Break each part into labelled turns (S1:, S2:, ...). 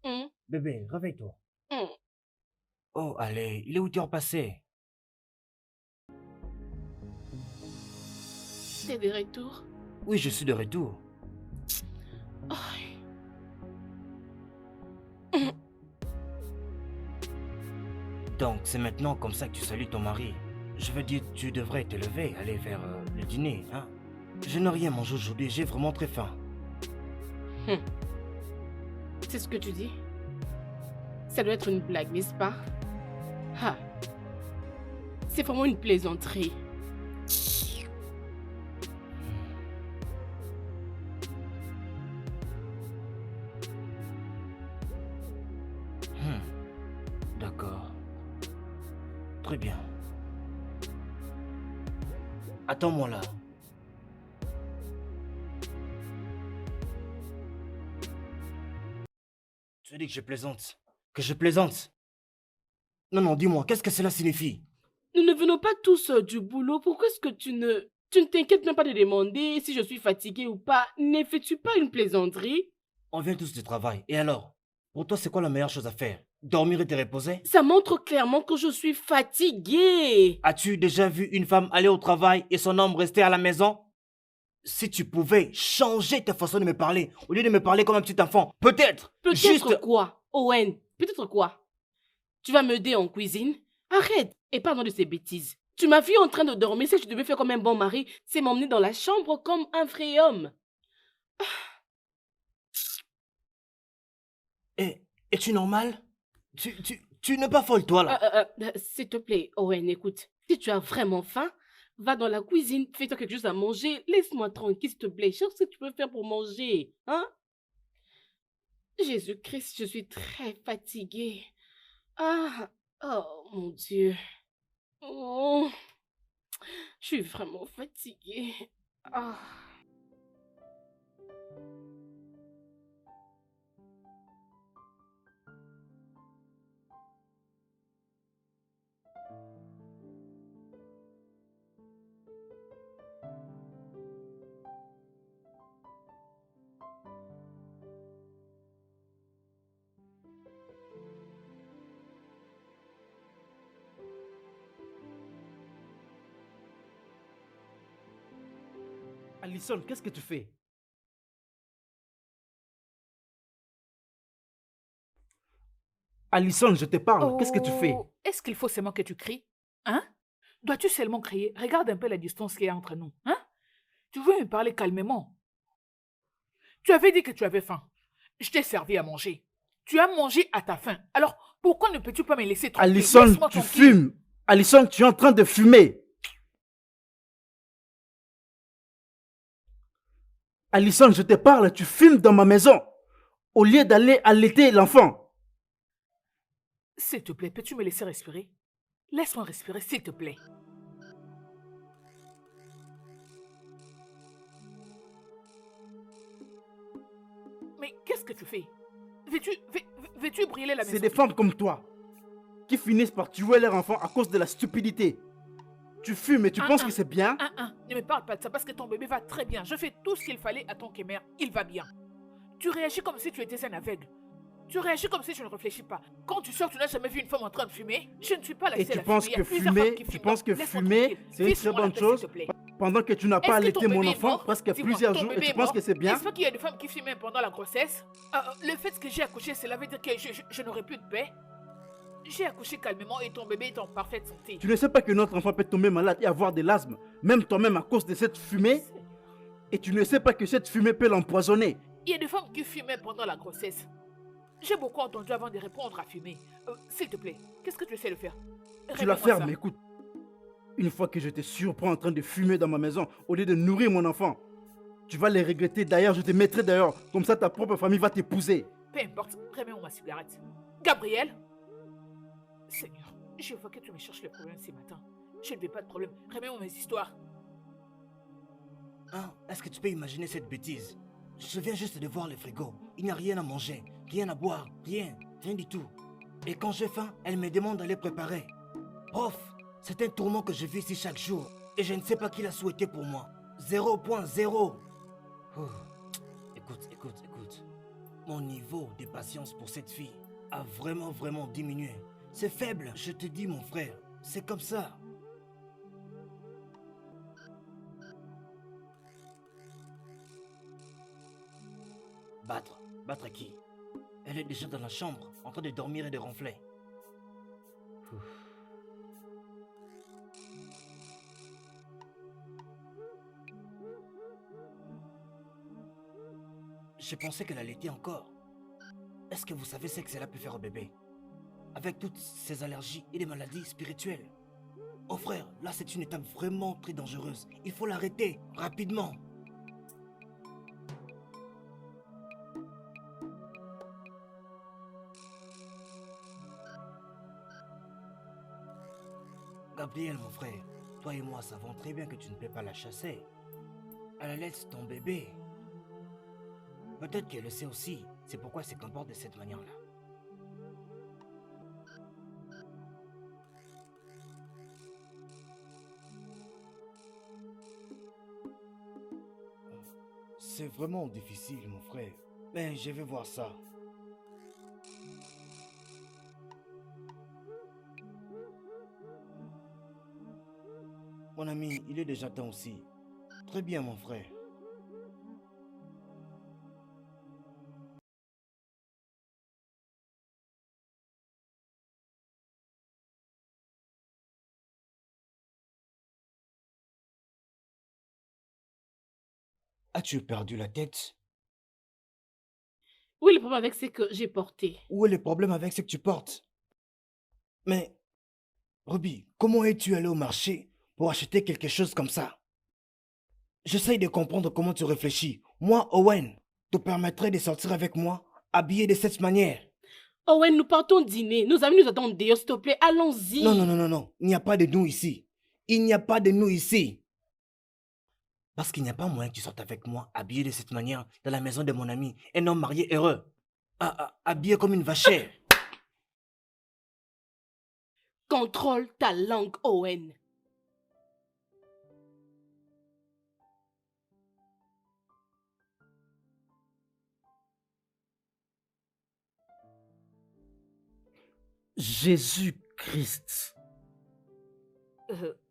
S1: Hum,
S2: Bébé, réveille-toi.
S1: hum.
S2: Oh, allez, il est 8 heures passées.
S1: T'es de retour?
S2: Oui, je suis de retour.
S1: Oh. Hum.
S2: Donc, c'est maintenant comme ça que tu salues ton mari. Je veux dire, tu devrais te lever, aller vers le dîner, hein. Je n'ai rien mangé aujourd'hui, j'ai vraiment très faim.
S1: Hum. C'est ce que tu dis? Ça doit être une blague, n'est-ce pas? Ah, c'est vraiment une plaisanterie.
S2: Hmm, d'accord. Très bien. Attends-moi là. Tu dis que je plaisante. Que je plaisante. Non, non, dis-moi, qu'est-ce que cela signifie?
S1: Nous ne venons pas tous du boulot. Pourquoi est-ce que tu ne t'inquiètes même pas de demander si je suis fatiguée ou pas? N'effectue pas une plaisanterie.
S2: On vient tous du travail. Et alors? Pour toi, c'est quoi la meilleure chose à faire? Dormir et te reposer?
S1: Ça montre clairement que je suis fatiguée.
S2: As-tu déjà vu une femme aller au travail et son homme rester à la maison? Si tu pouvais changer ta façon de me parler, au lieu de me parler comme un petit enfant, peut-être,
S1: Peut-être
S2: juste...
S1: quoi, Owen? Peut-être quoi? Tu vas m'aider en cuisine? Arrête et parle de ces bêtises. Tu m'as vu en train de dormir. Si je devais faire comme un bon mari, c'est m'emmener dans la chambre comme un vrai homme.
S2: Es-tu normal? Tu n'es pas folle, toi, là.
S1: S'il te plaît, Owen, écoute. Si tu as vraiment faim, va dans la cuisine, fais-toi quelque chose à manger. Laisse-moi tranquille, s'il te plaît. Cherche ce que tu peux faire pour manger. Hein? Jésus-Christ, je suis très fatiguée. Ah, oh mon Dieu. Oh, je suis vraiment fatiguée. Ah.
S2: Alison, qu'est-ce que tu fais? Alison, je te parle. Qu'est-ce que tu fais?
S3: Oh, est-ce qu'il faut seulement que tu cries? Hein? Dois-tu seulement crier? Regarde un peu la distance qu'il y a entre nous. Hein? Tu veux me parler calmement? Tu avais dit que tu avais faim. Je t'ai servi à manger. Tu as mangé à ta faim. Alors, pourquoi ne peux-tu pas me laisser tranquille?
S4: Alison,
S3: Laisse-moi
S4: tu
S3: tranquille.
S4: fumes. Alison, tu es en train de fumer. Alison, je te parle, tu fumes dans ma maison. Au lieu d'aller allaiter l'enfant.
S3: S'il te plaît, peux-tu me laisser respirer? Laisse-moi respirer, s'il te plaît. Mais qu'est-ce que tu fais? Veux-tu brûler la
S4: C'est
S3: maison?
S4: des femmes comme toi qui finissent par tuer leur enfant à cause de la stupidité. Tu fumes et tu penses que c'est bien?
S3: Ne me parle pas de ça parce que ton bébé va très bien. Je fais tout ce qu'il fallait à ton kémer. Il va bien. Tu réagis comme si tu étais un aveugle. Tu réagis comme si tu ne réfléchis pas. Quand tu sors, tu n'as jamais vu une femme en train de fumer. Je ne suis pas la
S4: Et
S3: seule
S4: tu
S3: à fumer.
S4: penses
S3: Il y a
S4: que
S3: plusieurs femmes
S4: fumer,
S3: qui
S4: tu
S3: fument.
S4: penses que
S3: Laisse-moi
S4: fumer,
S3: tranquille.
S4: c'est une très
S3: Vise-moi la
S4: bonne
S3: paix, s'il
S4: chose
S3: te plaît.
S4: pendant que tu n'as pas
S3: Est-ce que ton
S4: allaité mon
S3: bébé est
S4: enfant
S3: mort?
S4: presque
S3: Dis-moi,
S4: plusieurs
S3: ton
S4: jours et
S3: bébé
S4: tu
S3: est
S4: penses
S3: mort?
S4: que c'est bien?
S3: N'est-ce pas qu'il y a des femmes qui fument pendant la grossesse? Le fait que j'ai accouché, cela veut dire que je n'aurai plus de paix? J'ai accouché calmement et ton bébé est en parfaite santé.
S4: Tu ne sais pas que notre enfant peut tomber malade et avoir de l'asthme, même toi-même à cause de cette fumée?
S3: Seigneur.
S4: Et tu ne sais pas que cette fumée peut l'empoisonner.
S3: Il y a des femmes qui fumaient pendant la grossesse. J'ai beaucoup entendu avant de répondre à fumer. S'il te plaît, qu'est-ce que tu essaies de faire?
S4: Tu la
S3: Révèle-moi ça.
S4: fermes, écoute. Une fois que je te surprends en train de fumer dans ma maison au lieu de nourrir mon enfant, tu vas les regretter. D'ailleurs, je te mettrai dehors. Comme ça, ta propre famille va t'épouser.
S3: Peu importe, remets-moi ma cigarette. Gabriel? Seigneur, je vois que tu me cherches le problème ce matin. Je ne veux pas de problème. Remets-moi mes histoires.
S2: Hein? Est-ce que tu peux imaginer cette bêtise? Je viens juste de voir le frigo. Il n'y a rien à manger, rien à boire, rien, rien du tout. Et quand j'ai faim, elle me demande d'aller préparer. Prof, c'est un tourment que je vis ici chaque jour. Et je ne sais pas qui l'a souhaité pour moi. 0.0. Ouh. Écoute, écoute, écoute. Mon niveau de patience pour cette fille a vraiment diminué. C'est faible, je te dis mon frère. C'est comme ça. Battre? Battre qui? Elle est déjà dans la chambre, en train de dormir et de ronfler. Ouf. Je pensais qu'elle allaitait encore. Est-ce que vous savez ce que cela peut faire au bébé? Avec toutes ces allergies et les maladies spirituelles. Oh frère, là c'est une étape vraiment très dangereuse. Il faut l'arrêter, rapidement. Gabriel, mon frère, toi et moi savons très bien que tu ne peux pas la chasser. Elle allait ton bébé. Peut-être qu'elle le sait aussi. C'est pourquoi elle se comporte de cette manière-là. C'est vraiment difficile, mon frère. Mais je vais voir ça. Mon ami, il est déjà temps aussi. Très bien, mon frère. As-tu perdu la tête?
S1: Oui, le problème avec c'est que j'ai porté.
S2: Où est le problème avec ce que tu portes? Mais, Ruby, comment es-tu allé au marché pour acheter quelque chose comme ça? J'essaye de comprendre comment tu réfléchis. Moi, Owen, te permettrais de sortir avec moi, habillé de cette manière?
S1: Owen, nous partons dîner. Nos amis nous attendent dehors, s'il te plaît. Allons-y.
S2: Non. Il n'y a pas de nous ici. Il n'y a pas de nous ici. Parce qu'il n'y a pas moyen que tu sortes avec moi, habillé de cette manière, dans la maison de mon ami, un homme marié heureux. Habillé comme une vachère.
S1: Contrôle ta langue, Owen.
S4: Jésus-Christ.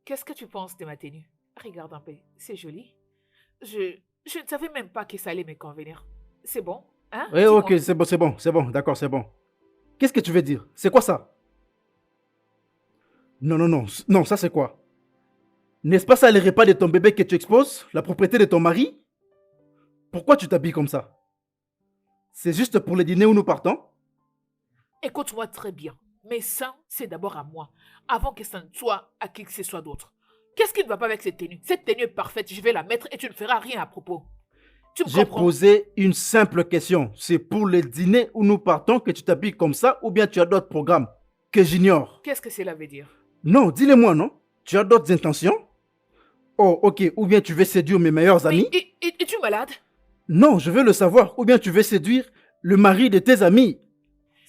S3: Qu'est-ce que tu penses de ma tenue? Regarde un peu, c'est joli. Je ne savais même pas que ça allait me convenir. C'est bon, hein?
S4: Oui,
S3: Dis-moi.
S4: ok, c'est bon, d'accord, c'est bon. Qu'est-ce que tu veux dire? C'est quoi ça? Non, ça c'est quoi? N'est-ce pas ça les repas de ton bébé que tu exposes? La propriété de ton mari? Pourquoi tu t'habilles comme ça? C'est juste pour le dîner où nous partons?
S3: Écoute-moi très bien. Mais ça, c'est d'abord à moi, avant que ça ne soit à qui que ce soit d'autre. Qu'est-ce qui ne va pas avec cette tenue? Cette tenue est parfaite, je vais la mettre et tu ne feras rien à propos. Tu me
S4: J'ai
S3: comprends?
S4: posé une simple question. C'est pour le dîner où nous partons que tu t'habilles comme ça ou bien tu as d'autres programmes que j'ignore?
S3: Qu'est-ce que cela veut dire?
S4: Non, dis-le-moi, non? Tu as d'autres intentions? Oh, ok, ou bien tu veux séduire mes meilleurs amis?
S3: Mais es-tu malade?
S4: Non, je veux le savoir. Ou bien tu veux séduire le mari de tes amis?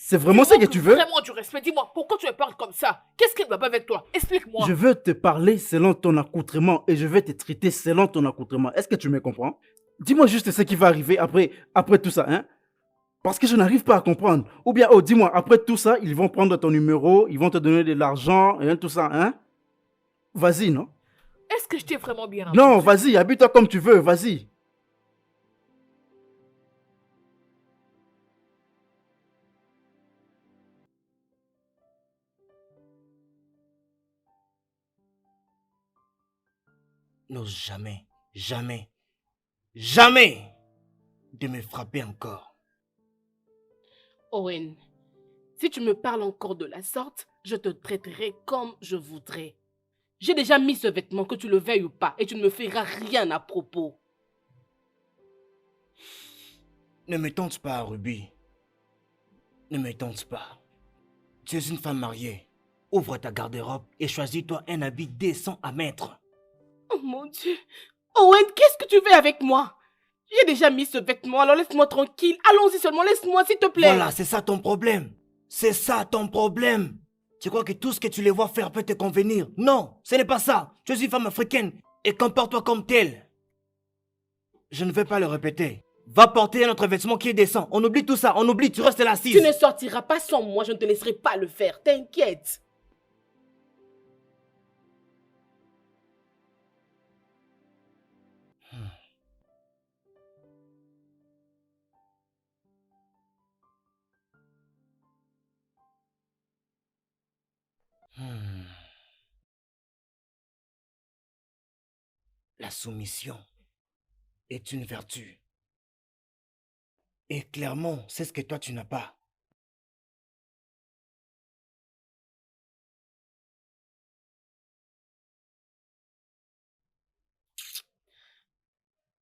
S4: C'est vraiment ça que tu veux?
S3: Vraiment du respect. Dis-moi, pourquoi tu me parles comme ça? Qu'est-ce qui ne va pas avec toi? Explique-moi.
S4: Je veux te parler selon ton accoutrement et je vais te traiter selon ton accoutrement. Est-ce que tu me comprends? Dis-moi juste ce qui va arriver après tout ça, hein? Parce que je n'arrive pas à comprendre. Ou bien, oh, dis-moi, après tout ça, ils vont prendre ton numéro, ils vont te donner de l'argent, et tout ça, hein? Vas-y, non?
S3: Est-ce que je t'ai vraiment bien entendu?
S4: Non, vas-y, habille-toi comme tu veux, vas-y.
S2: N'ose jamais de me frapper encore.
S1: Owen, si tu me parles encore de la sorte, je te traiterai comme je voudrais. J'ai déjà mis ce vêtement, que tu le veuilles ou pas, et tu ne me feras rien à propos.
S2: Ne me tente pas, Ruby. Ne me tente pas. Tu es une femme mariée. Ouvre ta garde-robe et choisis-toi un habit décent à mettre.
S1: Oh mon Dieu. Owen, qu'est-ce que tu veux avec moi? J'ai déjà mis ce vêtement, alors laisse-moi tranquille. Allons-y seulement, laisse-moi s'il te plaît.
S2: Voilà, c'est ça ton problème. C'est ça ton problème. Tu crois que tout ce que tu les vois faire peut te convenir? Non, ce n'est pas ça. Tu es une femme africaine et comporte-toi comme telle. Je ne vais pas le répéter. Va porter un autre vêtement qui est décent. On oublie tout ça, on oublie, tu restes là assise.
S1: Tu ne sortiras pas sans moi, je ne te laisserai pas le faire. T'inquiète.
S2: La soumission est une vertu. Et clairement, c'est ce que toi tu n'as pas.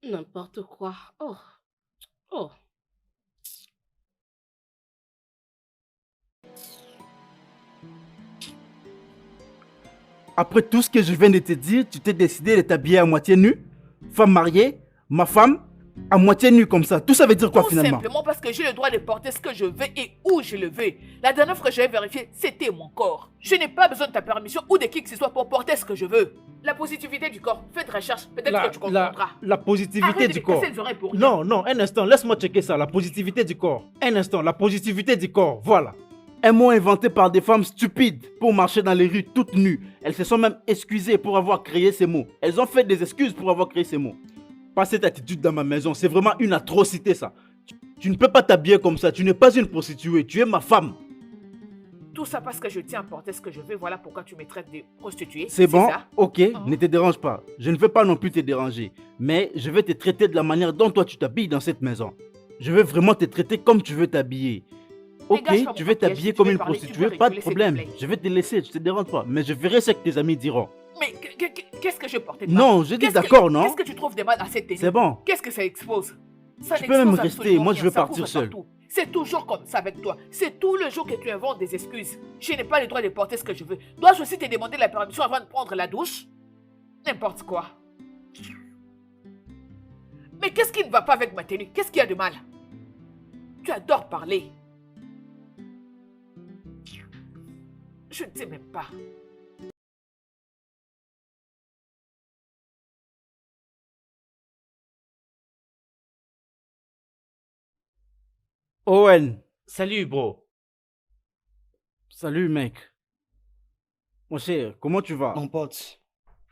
S1: N'importe quoi. Oh. Oh.
S4: Après tout ce que je viens de te dire, tu t'es décidé de t'habiller à moitié nue? Femme mariée, ma femme, à moitié nue comme ça. Tout ça veut dire quoi
S3: Tout
S4: finalement?
S3: simplement parce que j'ai le droit de porter ce que je veux et où je le veux. La dernière fois que j'avais vérifié, c'était mon corps. Je n'ai pas besoin de ta permission ou de qui que ce soit pour porter ce que je veux. La positivité du corps, fais de recherche, peut-être que tu comprendras.
S4: La positivité
S3: Arrête de
S4: du
S3: me
S4: corps.
S3: casser les oreilles pour rien.
S4: Non, non, un instant, laisse-moi checker ça. La positivité du corps. Un instant, la positivité du corps, voilà. Un mot inventé par des femmes stupides pour marcher dans les rues toutes nues. Elles se sont même excusées pour avoir créé ces mots. Elles ont fait des excuses pour avoir créé ces mots. Pas cette attitude dans ma maison, c'est vraiment une atrocité ça. Tu ne peux pas t'habiller comme ça, tu n'es pas une prostituée, tu es ma femme.
S3: Tout ça parce que je tiens à porter ce que je veux, voilà pourquoi tu me traites de prostituée.
S4: C'est bon,
S3: ça?
S4: ok, ne te dérange pas. Je ne veux pas non plus te déranger. Mais je vais te traiter de la manière dont toi tu t'habilles dans cette maison. Je vais vraiment te traiter comme tu veux t'habiller. Ok,
S3: Dégage-toi,
S4: tu
S3: mon
S4: veux
S3: papier,
S4: t'habiller
S3: si tu
S4: comme
S3: veux
S4: une
S3: parler, tu
S4: prostituée,
S3: peux
S4: pas de
S3: reculer,
S4: problème.
S3: s'il te plaît.
S4: Je vais te laisser, tu te dérange pas. Mais je verrai ce que tes amis diront.
S3: Mais qu'est-ce que je portais de mal?
S4: Non, je dis
S3: Qu'est-ce
S4: d'accord,
S3: que-
S4: non?
S3: Qu'est-ce que tu trouves de mal à cette tenue?
S4: C'est bon.
S3: Qu'est-ce que ça expose? Ça
S4: Tu peux même
S3: n'expose
S4: rester,
S3: absolument
S4: moi, je
S3: rien,
S4: veux
S3: ça
S4: partir
S3: couvre
S4: seul.
S3: partout. C'est toujours comme ça avec toi. C'est tout le jour que tu inventes des excuses. Je n'ai pas le droit de porter ce que je veux. Dois-je aussi te demander la permission avant de prendre la douche? N'importe quoi. Mais qu'est-ce qui ne va pas avec ma tenue? Qu'est-ce qu'il y a de mal? Tu adores parler. Je ne sais même pas.
S4: Owen,
S5: Salut, bro.
S4: salut mec. Mon cher, comment tu vas?
S2: Mon pote,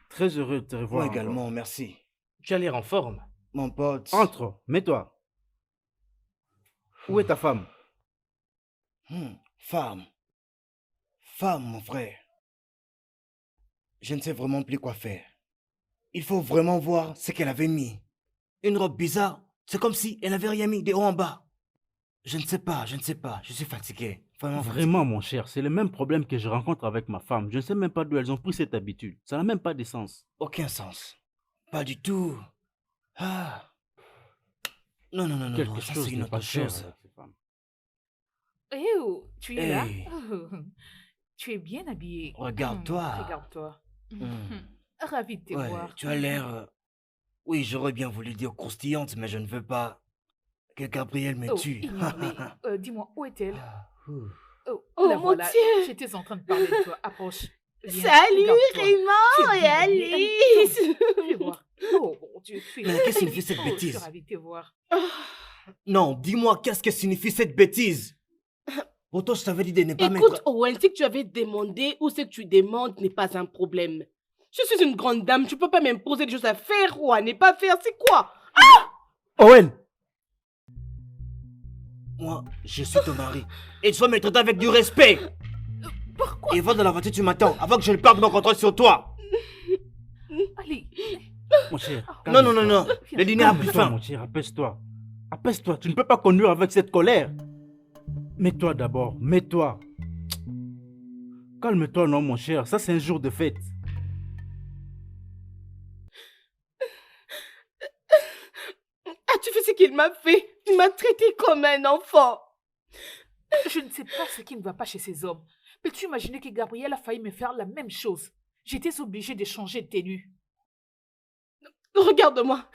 S4: Très heureux de te revoir.
S2: moi
S4: encore.
S2: également, merci.
S5: Tu as l'air en forme.
S2: Mon pote.
S4: Entre, mets-toi. Où est ta femme?
S2: Femme. Femme, mon frère. Je ne sais vraiment plus quoi faire. Il faut vraiment voir ce qu'elle avait mis. Une robe bizarre. C'est comme si elle n'avait rien mis de haut en bas. Je ne sais pas, je ne sais pas. Je suis fatigué. Vraiment fatigué.
S4: Vraiment, mon cher, c'est le même problème que je rencontre avec ma femme. Je ne sais même pas d'où elles ont pris cette habitude. Ça n'a même pas de sens.
S2: Aucun sens. Pas du tout. Ah. Non, non, non, non,
S4: Quelque
S2: non, ça
S4: chose
S2: c'est une
S4: n'est
S2: autre
S4: pas cher
S2: chose.
S4: avec ces femmes.
S3: Tu es là?
S2: Hey.
S3: Tu es bien habillé.
S2: Regarde-toi.
S3: Regarde-toi.
S2: Hmm.
S3: Ravi de te
S2: Ouais,
S3: voir.
S2: tu as l'air... Oui, j'aurais bien voulu dire croustillante, mais je ne veux pas que Gabriel me
S3: Oh,
S2: tue.
S3: ignore-les. Dis-moi, où est-elle?
S2: Ah, ouh.
S3: Oh, la
S1: mon
S3: voilà.
S1: Dieu.
S3: J'étais en train de parler de toi. Approche. Viens,
S1: Salut
S3: regarde-toi.
S1: Raymond
S3: Tu es
S1: et
S3: bien habillée.
S1: Alice.
S3: Je vais voir. Oh, mon Dieu, tu es
S2: Mais qu'est-ce que signifie cette
S3: Oh, je
S2: bêtise?
S3: suis ravie de te voir.
S2: Non, dis-moi, qu'est-ce que signifie cette bêtise? Pourtant, je t'avais dit de ne pas
S1: Écoute,
S2: mettre...
S1: Owen, si tu avais demandé ou ce que tu demandes n'est pas un problème. Je suis une grande dame, tu peux pas m'imposer des choses à faire ou à ne pas faire, c'est quoi?
S4: Owen!
S2: Moi, je suis ton mari. Et tu dois me traiter avec du respect.
S3: Pourquoi?
S2: Et va dans la voiture, tu m'attends, avant que je ne perde mon contrôle sur toi.
S3: Allez.
S4: Mon cher.
S2: Non, non, non, non.
S3: Viens.
S2: Le dîner a pris
S4: Calme-toi,
S2: fin.
S4: mon cher, apaise-toi. Apaise-toi, tu ne peux pas conduire avec cette colère. Mets-toi d'abord, mets-toi. Calme-toi, non, mon cher, ça c'est un jour de fête.
S1: As-tu vu ce qu'il m'a fait? Il m'a traité comme un enfant.
S3: Je ne sais pas ce qui ne va pas chez ces hommes. Peux-tu imaginer que Gabriel a failli me faire la même chose? J'étais obligée de changer de tenue.
S1: Regarde-moi.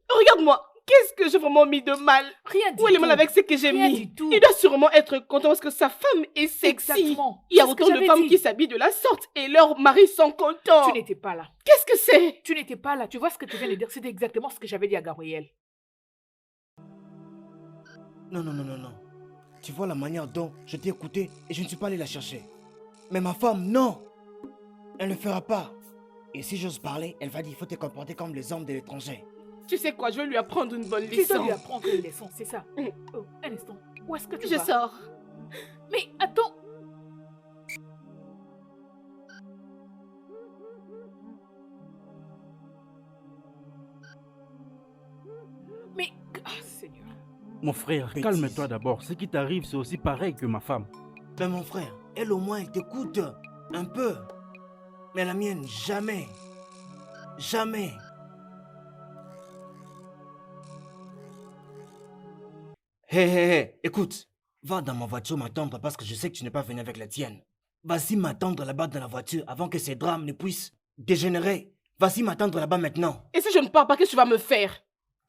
S1: Regarde-moi. Qu'est-ce que j'ai vraiment mis de mal?
S3: Rien du
S1: Où est le
S3: tout.
S1: mal avec ce que j'ai
S3: Rien
S1: mis?
S3: du tout.
S1: Il doit sûrement être content parce que sa femme est sexy.
S3: Exactement.
S1: Il y a
S3: C'est ce que
S1: autant de
S3: j'avais
S1: femmes
S3: dit.
S1: qui s'habillent de la sorte et leurs maris sont contents.
S3: Tu n'étais pas là.
S1: Qu'est-ce que c'est?
S3: Tu n'étais pas là. Tu vois ce que tu viens de dire? C'était exactement ce que j'avais dit à Gabriel.
S2: Non, non, non, non, non. Tu vois la manière dont je t'ai écouté et je ne suis pas allé la chercher. Mais ma femme, non. Elle ne le fera pas. Et si j'ose parler, elle va dire il faut te comporter comme les hommes de l'étranger.
S1: Tu sais quoi, je vais lui apprendre une bonne
S3: Tu dois
S1: leçon.
S3: lui apprendre une leçon, c'est ça.
S1: Mm.
S3: Oh, un instant. Où est-ce que tu
S1: Je
S3: vas?
S1: sors.
S3: Mais attends. Mais... Ah, Seigneur.
S4: Mon frère,
S2: Bêtise.
S4: calme-toi d'abord. Ce qui t'arrive, c'est aussi pareil que ma femme.
S2: Ben mon frère, elle au moins, elle t'écoute un peu. Mais la mienne, jamais. Jamais. Hé, hé, hé, écoute. Va dans ma voiture m'attendre parce que je sais que tu n'es pas venu avec la tienne. Vas-y m'attendre là-bas dans la voiture avant que ces drames ne puissent dégénérer. Vas-y m'attendre là-bas maintenant.
S1: Et si je ne pars pas, qu'est-ce que tu vas me faire?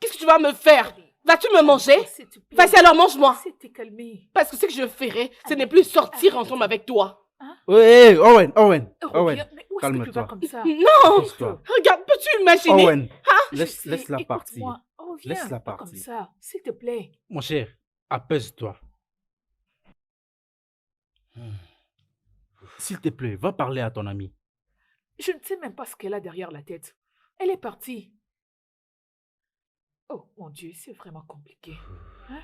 S1: Qu'est-ce que tu vas me faire? Vas-tu me manger?
S3: S'il te plaît.
S1: Vas-y alors, mange-moi.
S3: Essaie de te calmer.
S1: Parce que ce que je ferai, ce n'est plus sortir ensemble avec toi.
S4: Oui, Owen, Owen, Owen.
S3: Reviens. Mais où est-ce que tu vas
S4: calme-toi.
S3: comme ça?
S1: Non!
S4: Pose-toi.
S1: Regarde, peux-tu imaginer?
S4: Owen,
S3: Je sais,
S4: laisse-la partir.
S3: écoute-moi. Reviens,
S4: Laisse-la
S3: pas comme
S4: partir.
S3: ça, s'il te plaît.
S4: Mon cher, apaise-toi. S'il te plaît, va parler à ton ami.
S3: Je ne sais même pas ce qu'elle a derrière la tête. Elle est partie. Oh mon Dieu, c'est vraiment compliqué. Hein?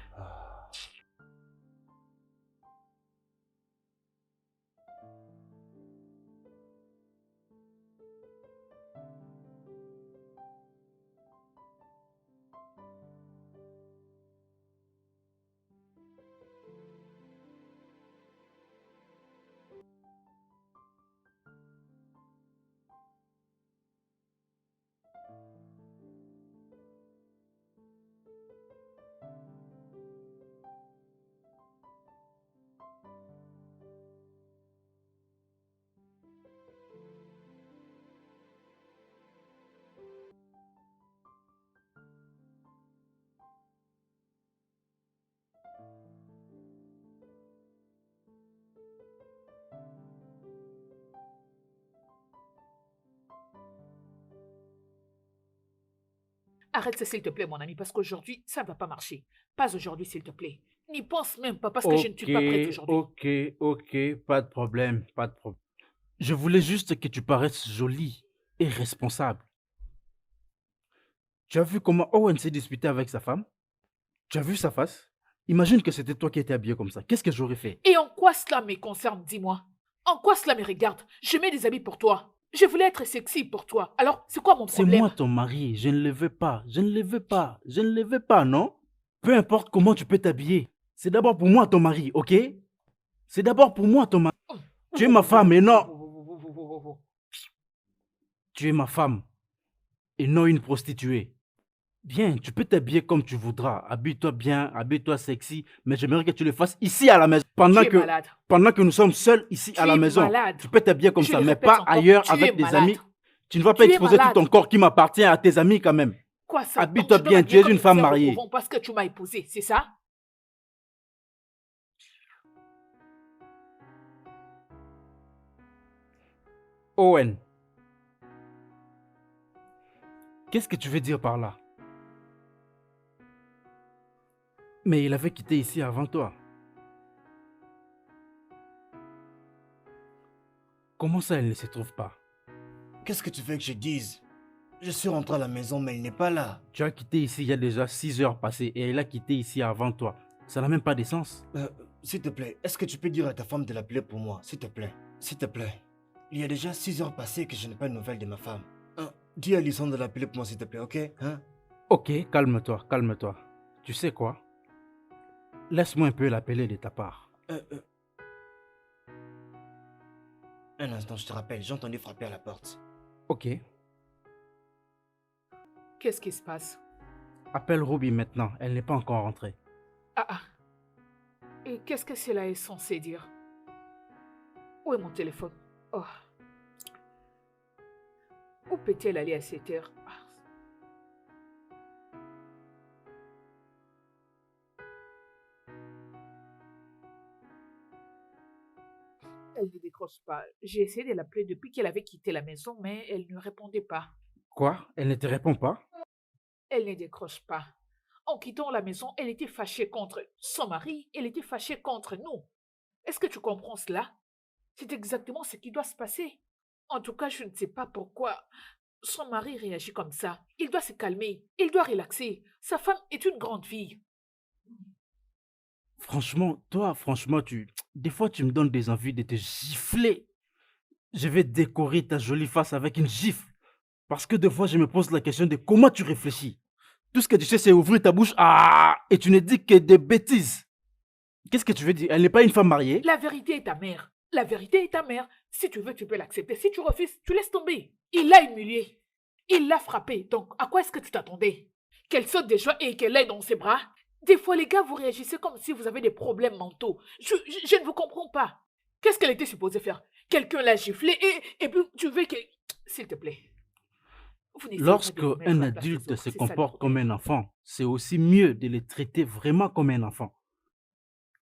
S3: Arrête ça, s'il te plaît, mon ami, parce qu'aujourd'hui, ça ne va pas marcher. Pas aujourd'hui, s'il te plaît. N'y pense même pas, parce que je ne suis pas prête aujourd'hui.
S4: Ok, pas de problème, pas de problème. Je voulais juste que tu paraisses jolie et responsable. Tu as vu comment Owen s'est disputé avec sa femme? Tu as vu sa face? Imagine que c'était toi qui étais habillé comme ça. Qu'est-ce que j'aurais fait?
S3: Et en quoi cela me concerne, dis-moi? En quoi cela me regarde? Je mets des habits pour toi. Je voulais être sexy pour toi. Alors, c'est quoi mon
S4: C'est
S3: problème?
S4: moi ton mari, je ne le veux pas, je ne le veux pas, je ne le veux pas, non? Peu importe comment tu peux t'habiller. C'est d'abord pour moi ton mari, ok? C'est d'abord pour moi ton mari. Tu es ma femme et non... Tu es ma femme et non une prostituée. Bien, tu peux t'habiller comme tu voudras. Habille-toi bien, habille-toi sexy, mais j'aimerais que tu le fasses ici à la maison.
S3: Tu es malade.
S4: Pendant que nous sommes seuls ici à
S3: Tu
S4: la
S3: es
S4: maison.
S3: malade.
S4: Tu peux t'habiller comme
S3: Je
S4: ça,
S3: le
S4: mais
S3: répète
S4: pas
S3: encore,
S4: ailleurs
S3: tu
S4: avec
S3: es
S4: des
S3: malade.
S4: amis. Tu ne vas pas
S3: Tu es
S4: exposer tout
S3: malade.
S4: ton corps qui m'appartient à tes amis quand même.
S3: Quoi ça?
S4: Habille-toi
S3: Donc, je dois
S4: bien,
S3: m'habiller
S4: tu es
S3: comme
S4: une femme
S3: sœur au
S4: mariée.
S3: couvent parce que tu m'as épousée, c'est ça?
S4: Owen, qu'est-ce que tu veux dire par là? Mais il avait quitté ici avant toi. Comment ça, il ne se trouve pas?
S2: Qu'est-ce que tu veux que je dise? Je suis rentré à la maison, mais il n'est pas là.
S4: Tu as quitté ici il y a déjà 6 heures passées et il a quitté ici avant toi. Ça n'a même pas de sens.
S2: S'il te plaît, est-ce que tu peux dire à ta femme de l'appeler pour moi? S'il te plaît. S'il te plaît. Il y a déjà 6 heures passées que je n'ai pas de nouvelles de ma femme. Dis à Alison de l'appeler pour moi, s'il te plaît, ok? Hein?
S4: Ok, calme-toi, calme-toi. Tu sais quoi? Laisse-moi un peu l'appeler de ta part.
S2: Un instant, je te rappelle, j'ai entendu frapper à la porte.
S4: Ok.
S3: Qu'est-ce qui se passe?
S4: Appelle Ruby maintenant, elle n'est pas encore rentrée.
S3: Ah. Et qu'est-ce que cela est censé dire? Où est mon téléphone? Oh. Où peut-elle aller à cette heure? Elle ne décroche pas. J'ai essayé de l'appeler depuis qu'elle avait quitté la maison, mais elle ne répondait pas.
S4: Quoi? Elle ne te répond pas?
S3: Elle ne décroche pas. En quittant la maison, elle était fâchée contre son mari, elle était fâchée contre nous. Est-ce que tu comprends cela? C'est exactement ce qui doit se passer. En tout cas, je ne sais pas pourquoi son mari réagit comme ça. Il doit se calmer, il doit relaxer. Sa femme est une grande fille.
S4: Franchement, toi, franchement, des fois, tu me donnes des envies de te gifler. Je vais décorer ta jolie face avec une gifle. Parce que des fois, je me pose la question de comment tu réfléchis. Tout ce que tu sais, c'est ouvrir ta bouche. Ah, et tu ne dis que des bêtises. Qu'est-ce que tu veux dire? Elle n'est pas une femme mariée?
S3: La vérité est ta mère. La vérité est ta mère. Si tu veux, tu peux l'accepter. Si tu refuses, tu laisses tomber. Il l'a humiliée. Il l'a frappée. Donc, à quoi est-ce que tu t'attendais? Qu'elle saute de joie et qu'elle aille dans ses bras? Des fois, les gars, vous réagissez comme si vous avez des problèmes mentaux. Je ne vous comprends pas. Qu'est-ce qu'elle était supposée faire? Quelqu'un l'a giflée et puis tu veux que... S'il te plaît. Vous n'essayez pas de
S4: Lorsque
S3: vous mettre à
S4: un
S3: la place des
S4: adulte
S3: autres,
S4: se
S3: c'est ça le
S4: comporte comme
S3: problème.
S4: un enfant, c'est aussi mieux de le traiter vraiment comme un enfant.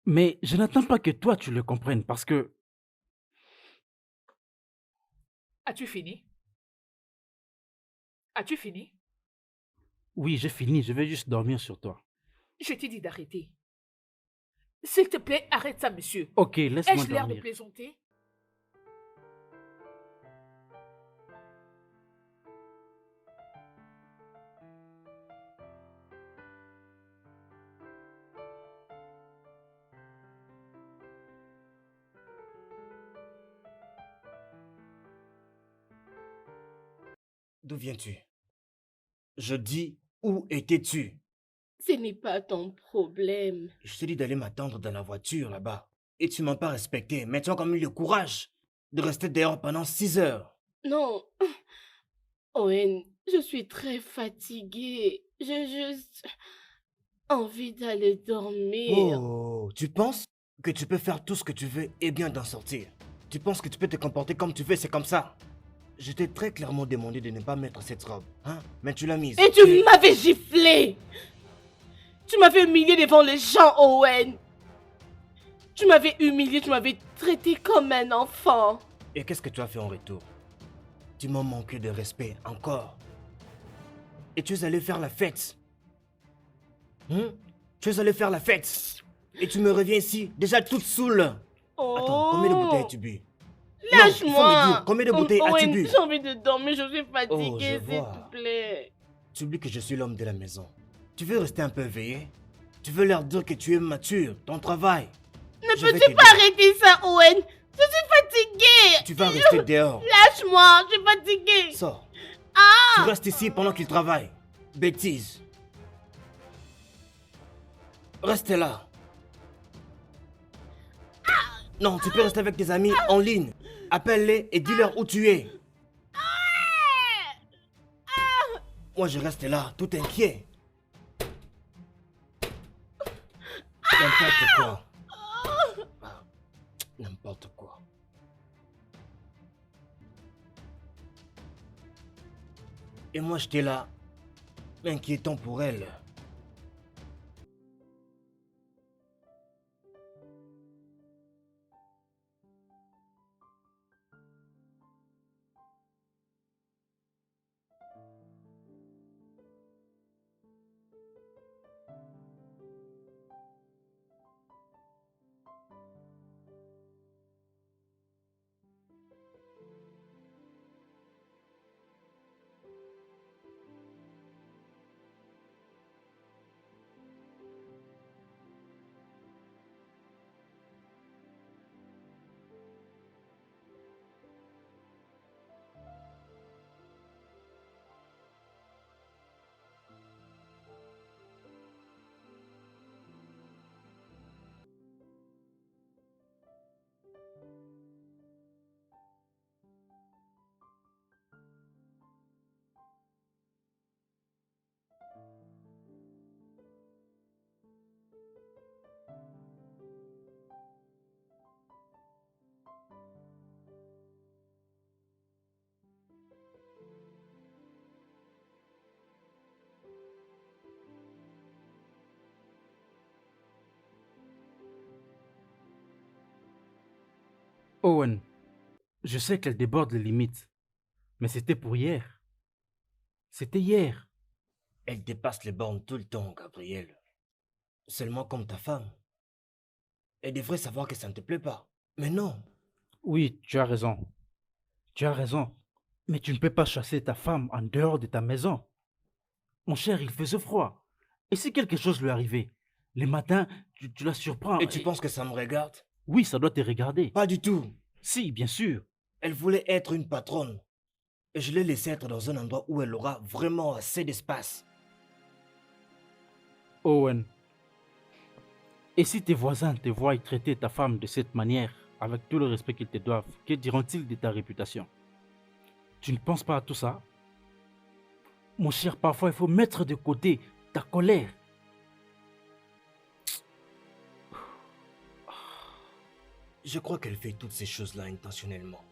S4: Mais je n'attends pas que toi, tu le comprennes parce que...
S3: As-tu fini? As-tu fini?
S4: Oui, j'ai fini, je vais juste dormir sur toi.
S3: Je t'ai dit d'arrêter. S'il te plaît, arrête ça, monsieur.
S4: Ok, laisse-moi
S3: Ai-je l'air de
S4: dormir.
S3: plaisanter?
S2: D'où viens-tu? Je dis, où étais-tu?
S1: Ce n'est pas ton problème.
S2: Je t'ai dit d'aller m'attendre dans la voiture là-bas. Et tu m'as pas respecté, mais tu as quand même eu le courage de rester dehors pendant 6 heures.
S1: Non, Owen, je suis très fatiguée. J'ai juste envie d'aller dormir.
S2: Oh, tu penses que tu peux faire tout ce que tu veux et bien d'en sortir? Tu penses que tu peux te comporter comme tu veux, c'est comme ça? Je t'ai très clairement demandé de ne pas mettre cette robe, hein? Mais tu l'as mise.
S1: Et tu m'avais giflé. Tu m'avais humilié devant les gens, Owen. Tu m'avais humilié, tu m'avais traité comme un enfant.
S2: Et qu'est-ce que tu as fait en retour? Tu m'as manqué de respect encore. Et tu es allé faire la fête. Tu es allé faire la fête. Et tu me reviens ici, déjà toute saoule.
S1: Oh.
S2: Attends, combien de bouteilles as-tu bu? Non, il faut me
S1: Lâche-moi.
S2: dire, combien de bouteilles as-tu
S1: Owen,
S2: bu?
S1: j'ai envie de dormir, je suis
S2: Oh,
S1: fatiguée,
S2: je
S1: s'il
S2: vois.
S1: te plaît.
S2: Tu oublies que je suis l'homme de la maison. Tu veux rester un peu éveillé? Tu veux leur dire que tu es mature, ton travail?
S1: Ne
S2: Je vais
S1: peux-tu
S2: t'aider.
S1: pas arrêter ça, Owen? Je suis fatiguée.
S2: Tu vas rester dehors.
S1: Lâche-moi, je suis fatiguée.
S2: Sors.
S1: Ah!
S2: Tu restes ici pendant qu'il travaille. Bêtise. Reste là. Non, tu peux rester avec tes amis en ligne. Appelle-les et dis-leur où tu es. Moi, je reste là, tout inquiet. N'importe quoi. Ah, n'importe quoi. Et moi, j'étais là, inquiétant pour elle.
S4: Owen, je sais qu'elle déborde les limites, mais c'était pour hier. C'était hier.
S2: Elle dépasse les bornes tout le temps, Gabriel. Seulement comme ta femme. Elle devrait savoir que ça ne te plaît pas. Mais non.
S4: Oui, tu as raison. Tu as raison. Mais tu ne peux pas chasser ta femme en dehors de ta maison. Mon cher, il faisait froid. Et si quelque chose lui arrivait, les matins, tu la surprends.
S2: Et tu penses que ça me regarde?
S4: Oui, ça doit te regarder.
S2: Pas du tout.
S4: Si, bien sûr.
S2: Elle voulait être une patronne. Et je l'ai laissée être dans un endroit où elle aura vraiment assez d'espace.
S4: Owen. Et si tes voisins te voient traiter ta femme de cette manière, avec tout le respect qu'ils te doivent, que diront-ils de ta réputation? Tu ne penses pas à tout ça? Mon cher, parfois il faut mettre de côté ta colère.
S2: Je crois qu'elle fait toutes ces choses-là intentionnellement.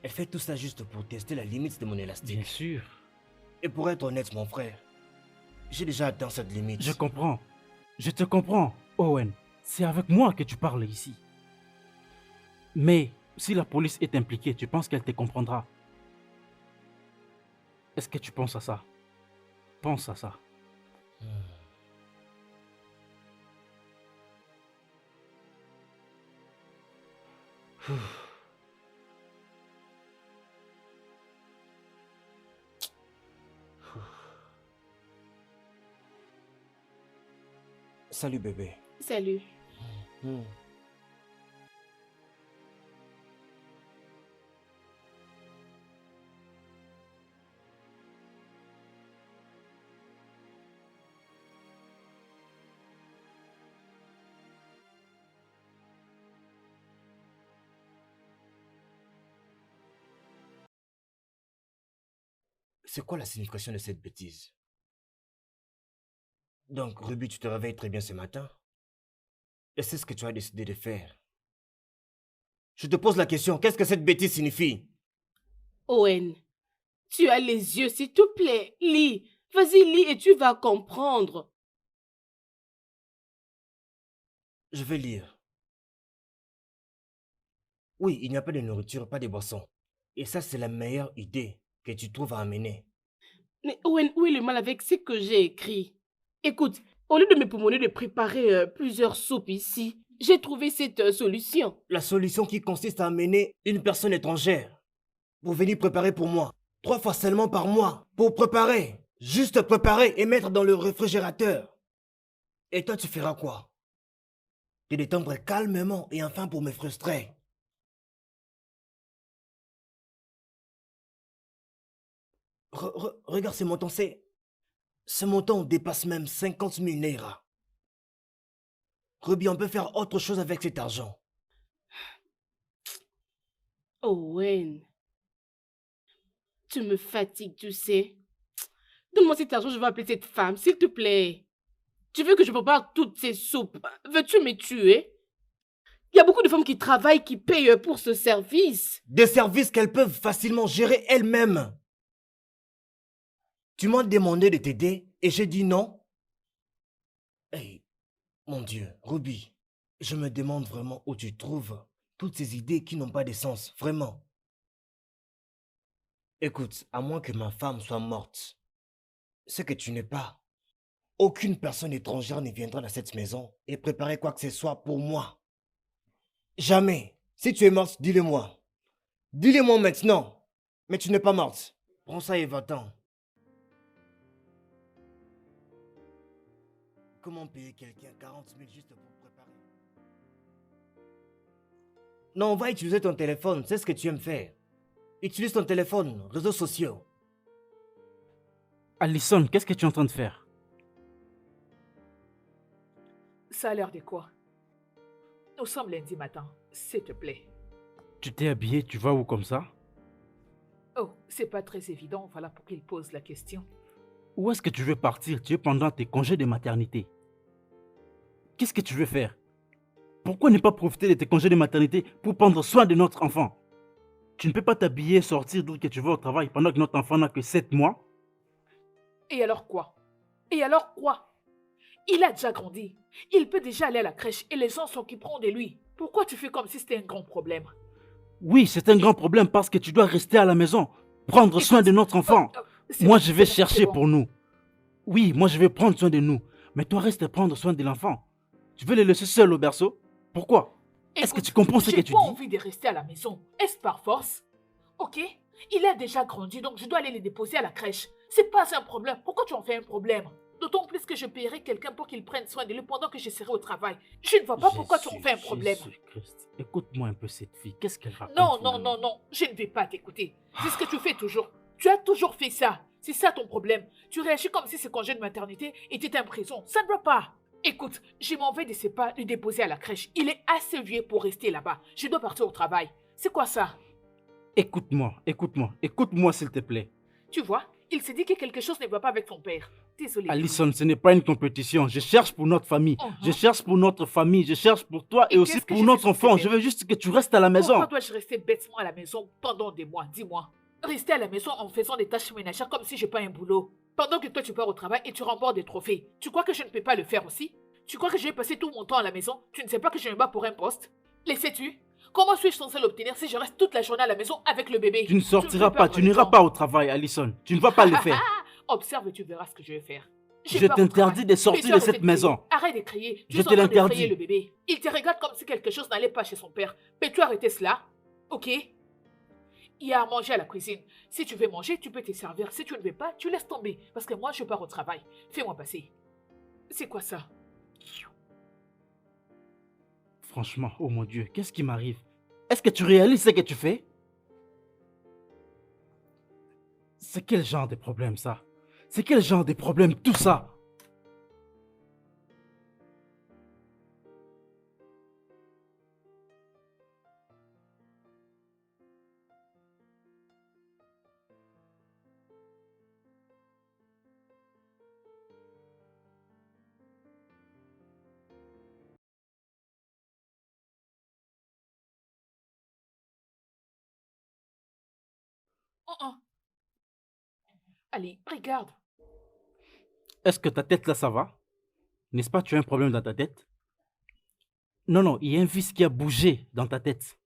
S2: Elle fait tout ça juste pour tester la limite de mon élastique.
S4: Bien sûr.
S2: Et pour être honnête, mon frère, j'ai déjà atteint cette limite.
S4: Je comprends. Je te comprends, Owen. C'est avec moi que tu parles ici. Mais si la police est impliquée, tu penses qu'elle te comprendra? Est-ce que tu penses à ça? Pense à ça.
S2: Salut bébé.
S1: Salut.
S2: C'est quoi la signification de cette bêtise? Donc, Ruby, tu te réveilles très bien ce matin? Et c'est ce que tu as décidé de faire? Je te pose la question, qu'est-ce que cette bêtise signifie?
S1: Owen, tu as les yeux, s'il te plaît. Lis. Vas-y, lis et tu vas comprendre.
S2: Je vais lire. Oui, il n'y a pas de nourriture, pas de boisson. Et ça, c'est la meilleure idée que tu trouves à amener.
S1: Mais Owen, où est le mal avec ce que j'ai écrit? Écoute, au lieu de me pommer de préparer plusieurs soupes ici, j'ai trouvé cette solution.
S2: La solution qui consiste à amener une personne étrangère pour venir préparer pour moi. 3 fois seulement par mois. Pour préparer. Juste préparer et mettre dans le réfrigérateur. Et toi, tu feras quoi? Te détendre calmement et enfin pour me frustrer. Regarde ce montant, ce montant dépasse même 50 000 Naira. Ruby, on peut faire autre chose avec cet argent.
S1: Owen, tu me fatigues, tu sais. Donne-moi cet argent, je vais appeler cette femme, s'il te plaît. Tu veux que je prépare toutes ces soupes? Veux-tu me tuer? Il y a beaucoup de femmes qui travaillent, qui payent pour ce service.
S2: Des services qu'elles peuvent facilement gérer elles-mêmes. Tu m'as demandé de t'aider et j'ai dit non. Hey, mon Dieu, Ruby, je me demande vraiment où tu trouves toutes ces idées qui n'ont pas de sens, vraiment. Écoute, à moins que ma femme soit morte, ce que tu n'es pas, aucune personne étrangère ne viendra dans cette maison et préparer quoi que ce soit pour moi. Jamais. Si tu es morte, dis-le-moi. Dis-le-moi maintenant. Mais tu n'es pas morte. Prends ça et va-t'en. Comment payer quelqu'un 40 000 juste pour préparer? Non, va utiliser ton téléphone, c'est ce que tu aimes faire. Utilise ton téléphone, réseaux sociaux.
S4: Alison, qu'est-ce que tu es en train de faire?
S3: Ça a l'air de quoi? Nous sommes lundi matin, s'il te plaît.
S4: Tu t'es habillé, tu vas où comme ça?
S3: Oh, c'est pas très évident, voilà pour qu'il pose la question.
S4: Où est-ce que tu veux partir? Tu es pendant tes congés de maternité. Qu'est-ce que tu veux faire? Pourquoi ne pas profiter de tes congés de maternité pour prendre soin de notre enfant? Tu ne peux pas t'habiller, sortir d'où que tu vas au travail pendant que notre enfant n'a que 7 mois?
S3: Et alors quoi? Et alors quoi? Il a déjà grandi. Il peut déjà aller à la crèche et les gens s'occuperont de lui. Pourquoi tu fais comme si c'était un grand problème?
S4: Oui, c'est un grand problème parce que tu dois rester à la maison, prendre soin de notre enfant. Moi, je vais
S3: c'est
S4: chercher
S3: bon.
S4: pour nous. Oui, moi, je vais prendre soin de nous. Mais toi, reste prendre soin de l'enfant. Tu veux les laisser seuls au berceau? Pourquoi? Est-ce que
S3: Écoute,
S4: tu comprends ce que
S3: j'ai
S4: tu
S3: pas
S4: dis?
S3: envie de rester à la maison. Est-ce par force? Ok? Il a déjà grandi, donc je dois aller les déposer à la crèche. C'est pas un problème. Pourquoi tu en fais un problème? D'autant plus que je paierai quelqu'un pour qu'il prenne soin de lui pendant que je serai au travail. Je ne vois pas pourquoi tu en fais un problème.
S4: Jésus-Christ. Écoute-moi un peu cette fille. Qu'est-ce qu'elle raconte
S3: Non, non,
S4: finalement?
S3: non, non, je ne vais pas t'écouter. C'est ce que tu fais toujours. Tu as toujours fait ça. C'est ça ton problème. Tu réagis comme si ce congé de maternité était en prison. Ça ne va pas. Écoute, je m'en vais de ce pas le déposer à la crèche. Il est assez vieux pour rester là-bas. Je dois partir au travail. C'est quoi ça?
S4: Écoute-moi s'il te plaît.
S3: Tu vois, il s'est dit que quelque chose ne va pas avec ton père. Désolée.
S4: Alison, ce n'est pas une compétition. Je cherche pour notre famille.
S3: Mhm.
S4: Je cherche pour notre famille. Je cherche pour toi et
S3: Et
S4: aussi
S3: qu'est-ce que
S4: pour
S3: je
S4: notre
S3: suis censée
S4: enfant.
S3: faire?
S4: Je veux juste que tu restes à la maison.
S3: Pourquoi dois-je rester bêtement à la maison pendant des mois? Dis-moi. Rester à la maison en faisant des tâches ménagères comme si je n'ai pas un boulot. Pendant que toi tu pars au travail et tu remportes des trophées. Tu crois que je ne peux pas le faire aussi? Tu crois que je vais passer tout mon temps à la maison? Tu ne sais pas que je me bats pour un poste? Le sais-tu? Comment suis-je censée l'obtenir si je reste toute la journée à la maison avec le bébé?
S4: Tu ne sortiras
S3: me fais
S4: pas.
S3: perdre
S4: Tu
S3: le
S4: n'iras
S3: temps.
S4: pas au travail, Alison. Tu ne vas pas le faire.
S3: Observe et tu verras ce que je vais faire.
S4: Je
S3: pars au
S4: t'interdis
S3: travail.
S4: de sortir
S3: Mais tu
S4: de
S3: arrêtes
S4: cette
S3: crier.
S4: maison.
S3: Arrête de crier. Tu
S4: Je
S3: es
S4: te
S3: en train
S4: l'interdis.
S3: d'effrayer le bébé. Il te regarde comme si quelque chose n'allait pas chez son père. Peux-tu arrêter cela? Ok? Il y a à manger à la cuisine. Si tu veux manger, tu peux te servir. Si tu ne veux pas, tu laisses tomber. Parce que moi, je pars au travail. Fais-moi passer. C'est quoi ça?
S4: Franchement, oh mon Dieu, qu'est-ce qui m'arrive? Est-ce que tu réalises ce que tu fais? C'est quel genre de problème ça? C'est quel genre de problème tout ça?
S3: Oh, oh. Allez, regarde.
S4: Est-ce que ta tête là, ça va? N'est-ce pas, tu as un problème dans ta tête? Non, non, il y a un vis qui a bougé dans ta tête.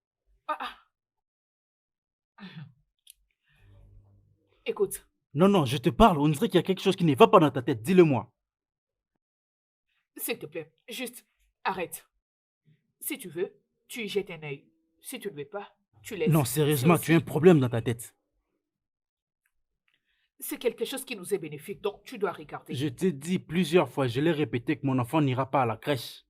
S3: Ah, ah. Écoute,
S4: Non, non, je te parle, on dirait qu'il y a quelque chose qui ne va pas dans ta tête, dis-le-moi.
S3: s'il te plaît, juste arrête. Si tu veux, tu y jettes un œil. Si tu ne veux pas, tu laisses.
S4: Non, sérieusement, tu as un problème dans ta tête.
S3: C'est quelque chose qui nous est bénéfique, donc tu dois regarder.
S4: Je t'ai dit plusieurs fois, je l'ai répété que mon enfant n'ira pas à la crèche.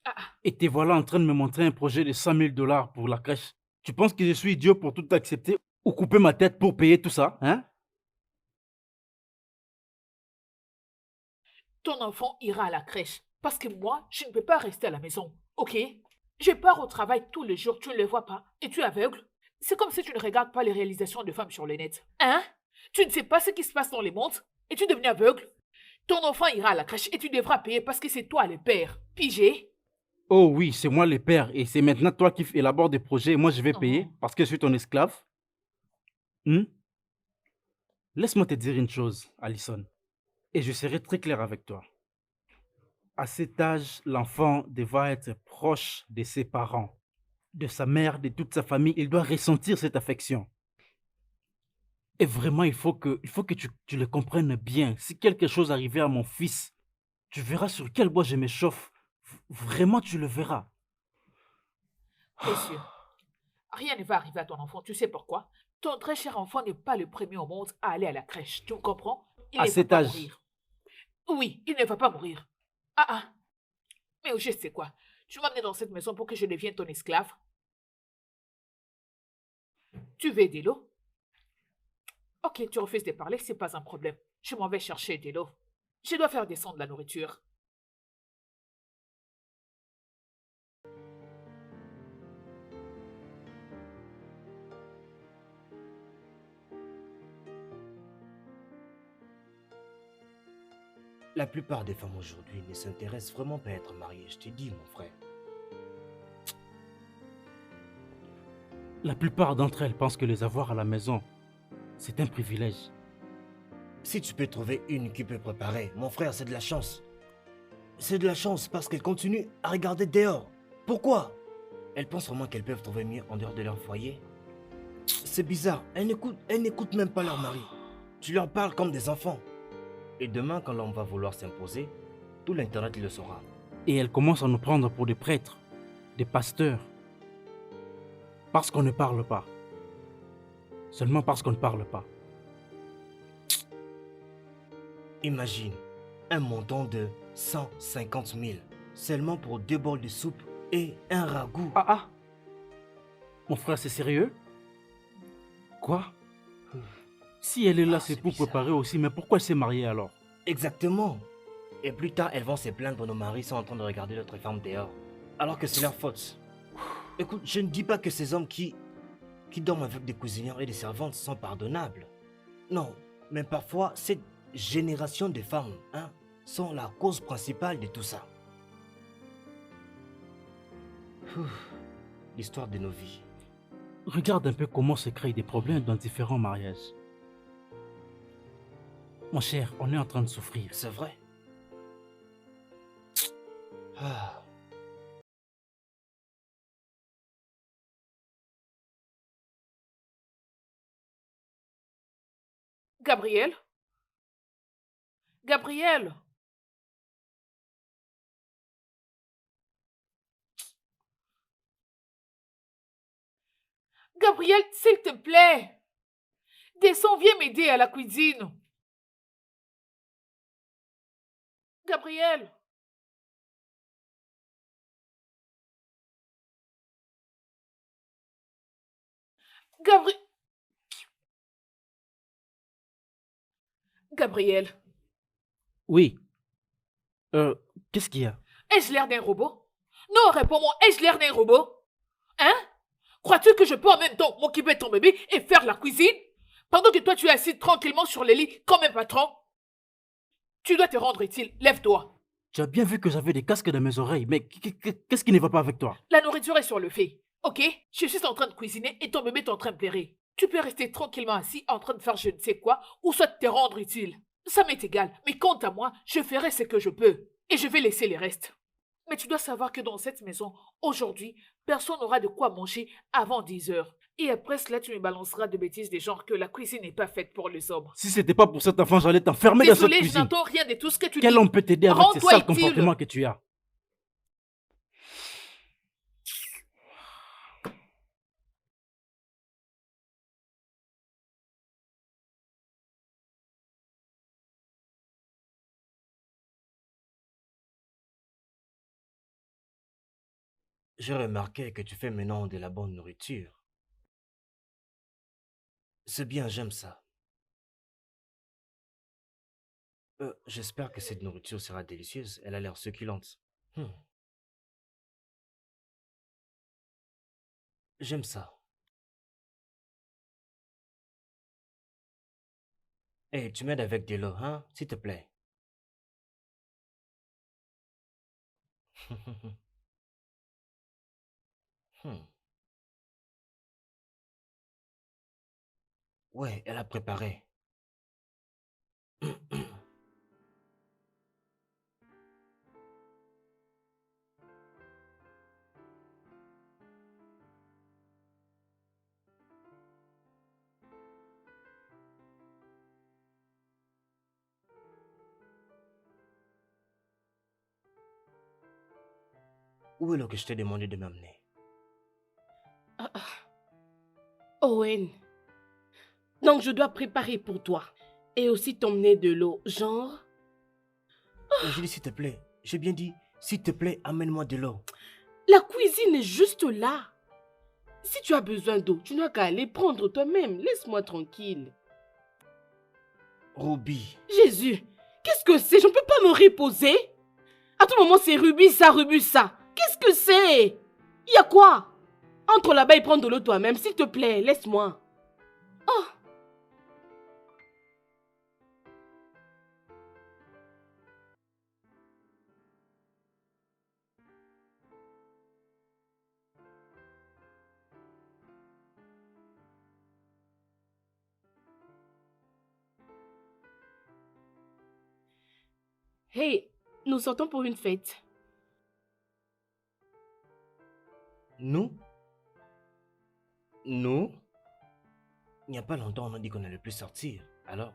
S3: Ah, ah.
S4: Et te voilà en train de me montrer un projet de 100 000 $ pour la crèche. Tu penses que je suis idiot pour tout accepter ou couper ma tête pour payer tout ça, hein?
S3: Ton enfant ira à la crèche. Parce que moi, je ne peux pas rester à la maison. Ok? Je pars au travail tous les jours, tu ne le vois pas. Et tu es aveugle? C'est comme si tu ne regardes pas les réalisations de femmes sur le net. Hein? Tu ne sais pas ce qui se passe dans les mondes? Et tu deviens aveugle? Ton enfant ira à la crèche et tu devras payer parce que c'est toi le père. Pigé?
S4: Oh oui, c'est moi le père et c'est maintenant toi qui élabores des projets et moi je vais payer
S3: Oh.
S4: parce que je suis ton esclave. Hmm? Laisse-moi te dire une chose, Alison, et je serai très clair avec toi. À cet âge, l'enfant devra être proche de ses parents, de sa mère, de toute sa famille. Il doit ressentir cette affection. Et vraiment, il faut que tu le comprennes bien. Si quelque chose arrivait à mon fils, tu verras sur quel bois je m'échauffe. Vraiment, tu le verras.
S3: Monsieur, rien ne va arriver à ton enfant. Tu sais pourquoi? Ton très cher enfant n'est pas le premier au monde à aller à la crèche. Tu me comprends? Il
S4: À
S3: ne va
S4: cet
S3: pas
S4: âge.
S3: mourir. Oui, il ne va pas mourir. Ah ah. Mais au juste, c'est quoi? Tu m'as amené dans cette maison pour que je devienne ton esclave? Tu veux de l'eau? Ok, tu refuses de parler, c'est pas un problème. Je m'en vais chercher de l'eau. Je dois faire descendre la nourriture.
S2: La plupart des femmes aujourd'hui ne s'intéressent vraiment pas à être mariées, je te dis, mon frère.
S4: La plupart d'entre elles pensent que les avoir à la maison, c'est un privilège.
S2: Si tu peux trouver une qui peut préparer, mon frère, c'est de la chance. C'est de la chance parce qu'elles continuent à regarder dehors. Pourquoi? Elles pensent vraiment qu'elles peuvent trouver mieux en dehors de leur foyer? C'est bizarre, elles n'écoutent même pas leur mari. Tu leur parles comme des enfants. Et demain, quand l'homme va vouloir s'imposer, tout l'Internet le saura.
S4: Et elle commence à nous prendre pour des prêtres, des pasteurs. Parce qu'on ne parle pas. Seulement parce qu'on ne parle pas.
S2: Imagine un montant de 150 000 seulement pour 2 bols de soupe et un ragoût.
S4: Ah. Mon frère, c'est sérieux? Quoi? Si elle est là, c'est pour
S2: bizarre.
S4: préparer aussi, mais pourquoi elle s'est mariée alors?
S2: Exactement. Et plus tard, elles vont se plaindre, nos maris sont en train de regarder l'autre femme dehors. Alors que c'est leur faute. Écoute, je ne dis pas que ces hommes qui dorment avec des cuisinières et des servantes sont pardonnables. Non, mais parfois, cette génération de femmes sont la cause principale de tout ça. L'histoire de nos vies.
S4: Regarde un peu comment se créent des problèmes dans différents mariages. Mon cher, on est en train de souffrir.
S2: C'est vrai. Ah.
S3: Gabriel? Gabriel? Gabriel, s'il te plaît. Descends, viens m'aider à la cuisine. Gabriel? Gabriel? Gabriel,
S4: Oui. Qu'est-ce qu'il y a?
S3: ai-je l'air d'un robot? Non, réponds-moi, ai-je l'air d'un robot? Hein? Crois-tu que je peux en même temps m'occuper de ton bébé et faire la cuisine? Pendant que toi tu es assis tranquillement sur le lit comme un patron? Tu dois te rendre utile, lève-toi.
S4: Tu as bien vu que j'avais des casques dans mes oreilles, mais qu'est-ce qui ne va pas avec toi?
S3: La nourriture est sur le feu, ok? Je suis en train de cuisiner et ton bébé est en train de pleurer. Tu peux rester tranquillement assis en train de faire je ne sais quoi ou soit te rendre utile. Ça m'est égal, mais quant à moi, je ferai ce que je peux et je vais laisser les restes. Mais tu dois savoir que dans cette maison, aujourd'hui, personne n'aura de quoi manger avant 10 heures. Et après cela, tu me balanceras de bêtises des genres que la cuisine n'est pas faite pour les hommes.
S4: Si c'était pas pour cet enfant, j'allais t'enfermer dans cette
S3: Désolé, je
S4: cuisine.
S3: n'entends rien de tout ce que tu
S4: Quel
S3: dis.
S4: homme peut t'aider avec ces
S3: Rends-toi
S4: sales
S3: utile.
S4: comportements que tu as?
S2: J'ai remarqué que tu fais maintenant de la bonne nourriture. C'est bien, j'aime ça. J'espère que cette nourriture sera délicieuse. Elle a l'air succulente. J'aime ça. Et tu m'aides avec de l'eau, s'il te plaît. Hmm. Ouais, elle a préparé. Où est l'eau que je t'ai demandé de m'amener?
S1: Owen, donc je dois préparer pour toi et aussi t'emmener de l'eau, genre...
S2: J'ai dit s'il te plaît. J'ai bien dit, s'il te plaît, amène-moi de l'eau.
S1: La cuisine est juste là. Si tu as besoin d'eau, tu n'as qu'à aller prendre toi-même. Laisse-moi tranquille.
S2: Ruby,
S1: Jésus, qu'est-ce que c'est? Je ne peux pas me reposer. À tout moment, c'est Ruby ça, Ruby ça. Qu'est-ce que c'est? Il y a quoi? Entre là-bas et prends de l'eau toi-même, s'il te plaît, laisse-moi. Oh. Hey, nous sortons pour une fête.
S2: nous? Nous? Il n'y a pas longtemps, on a dit qu'on allait plus sortir. Alors,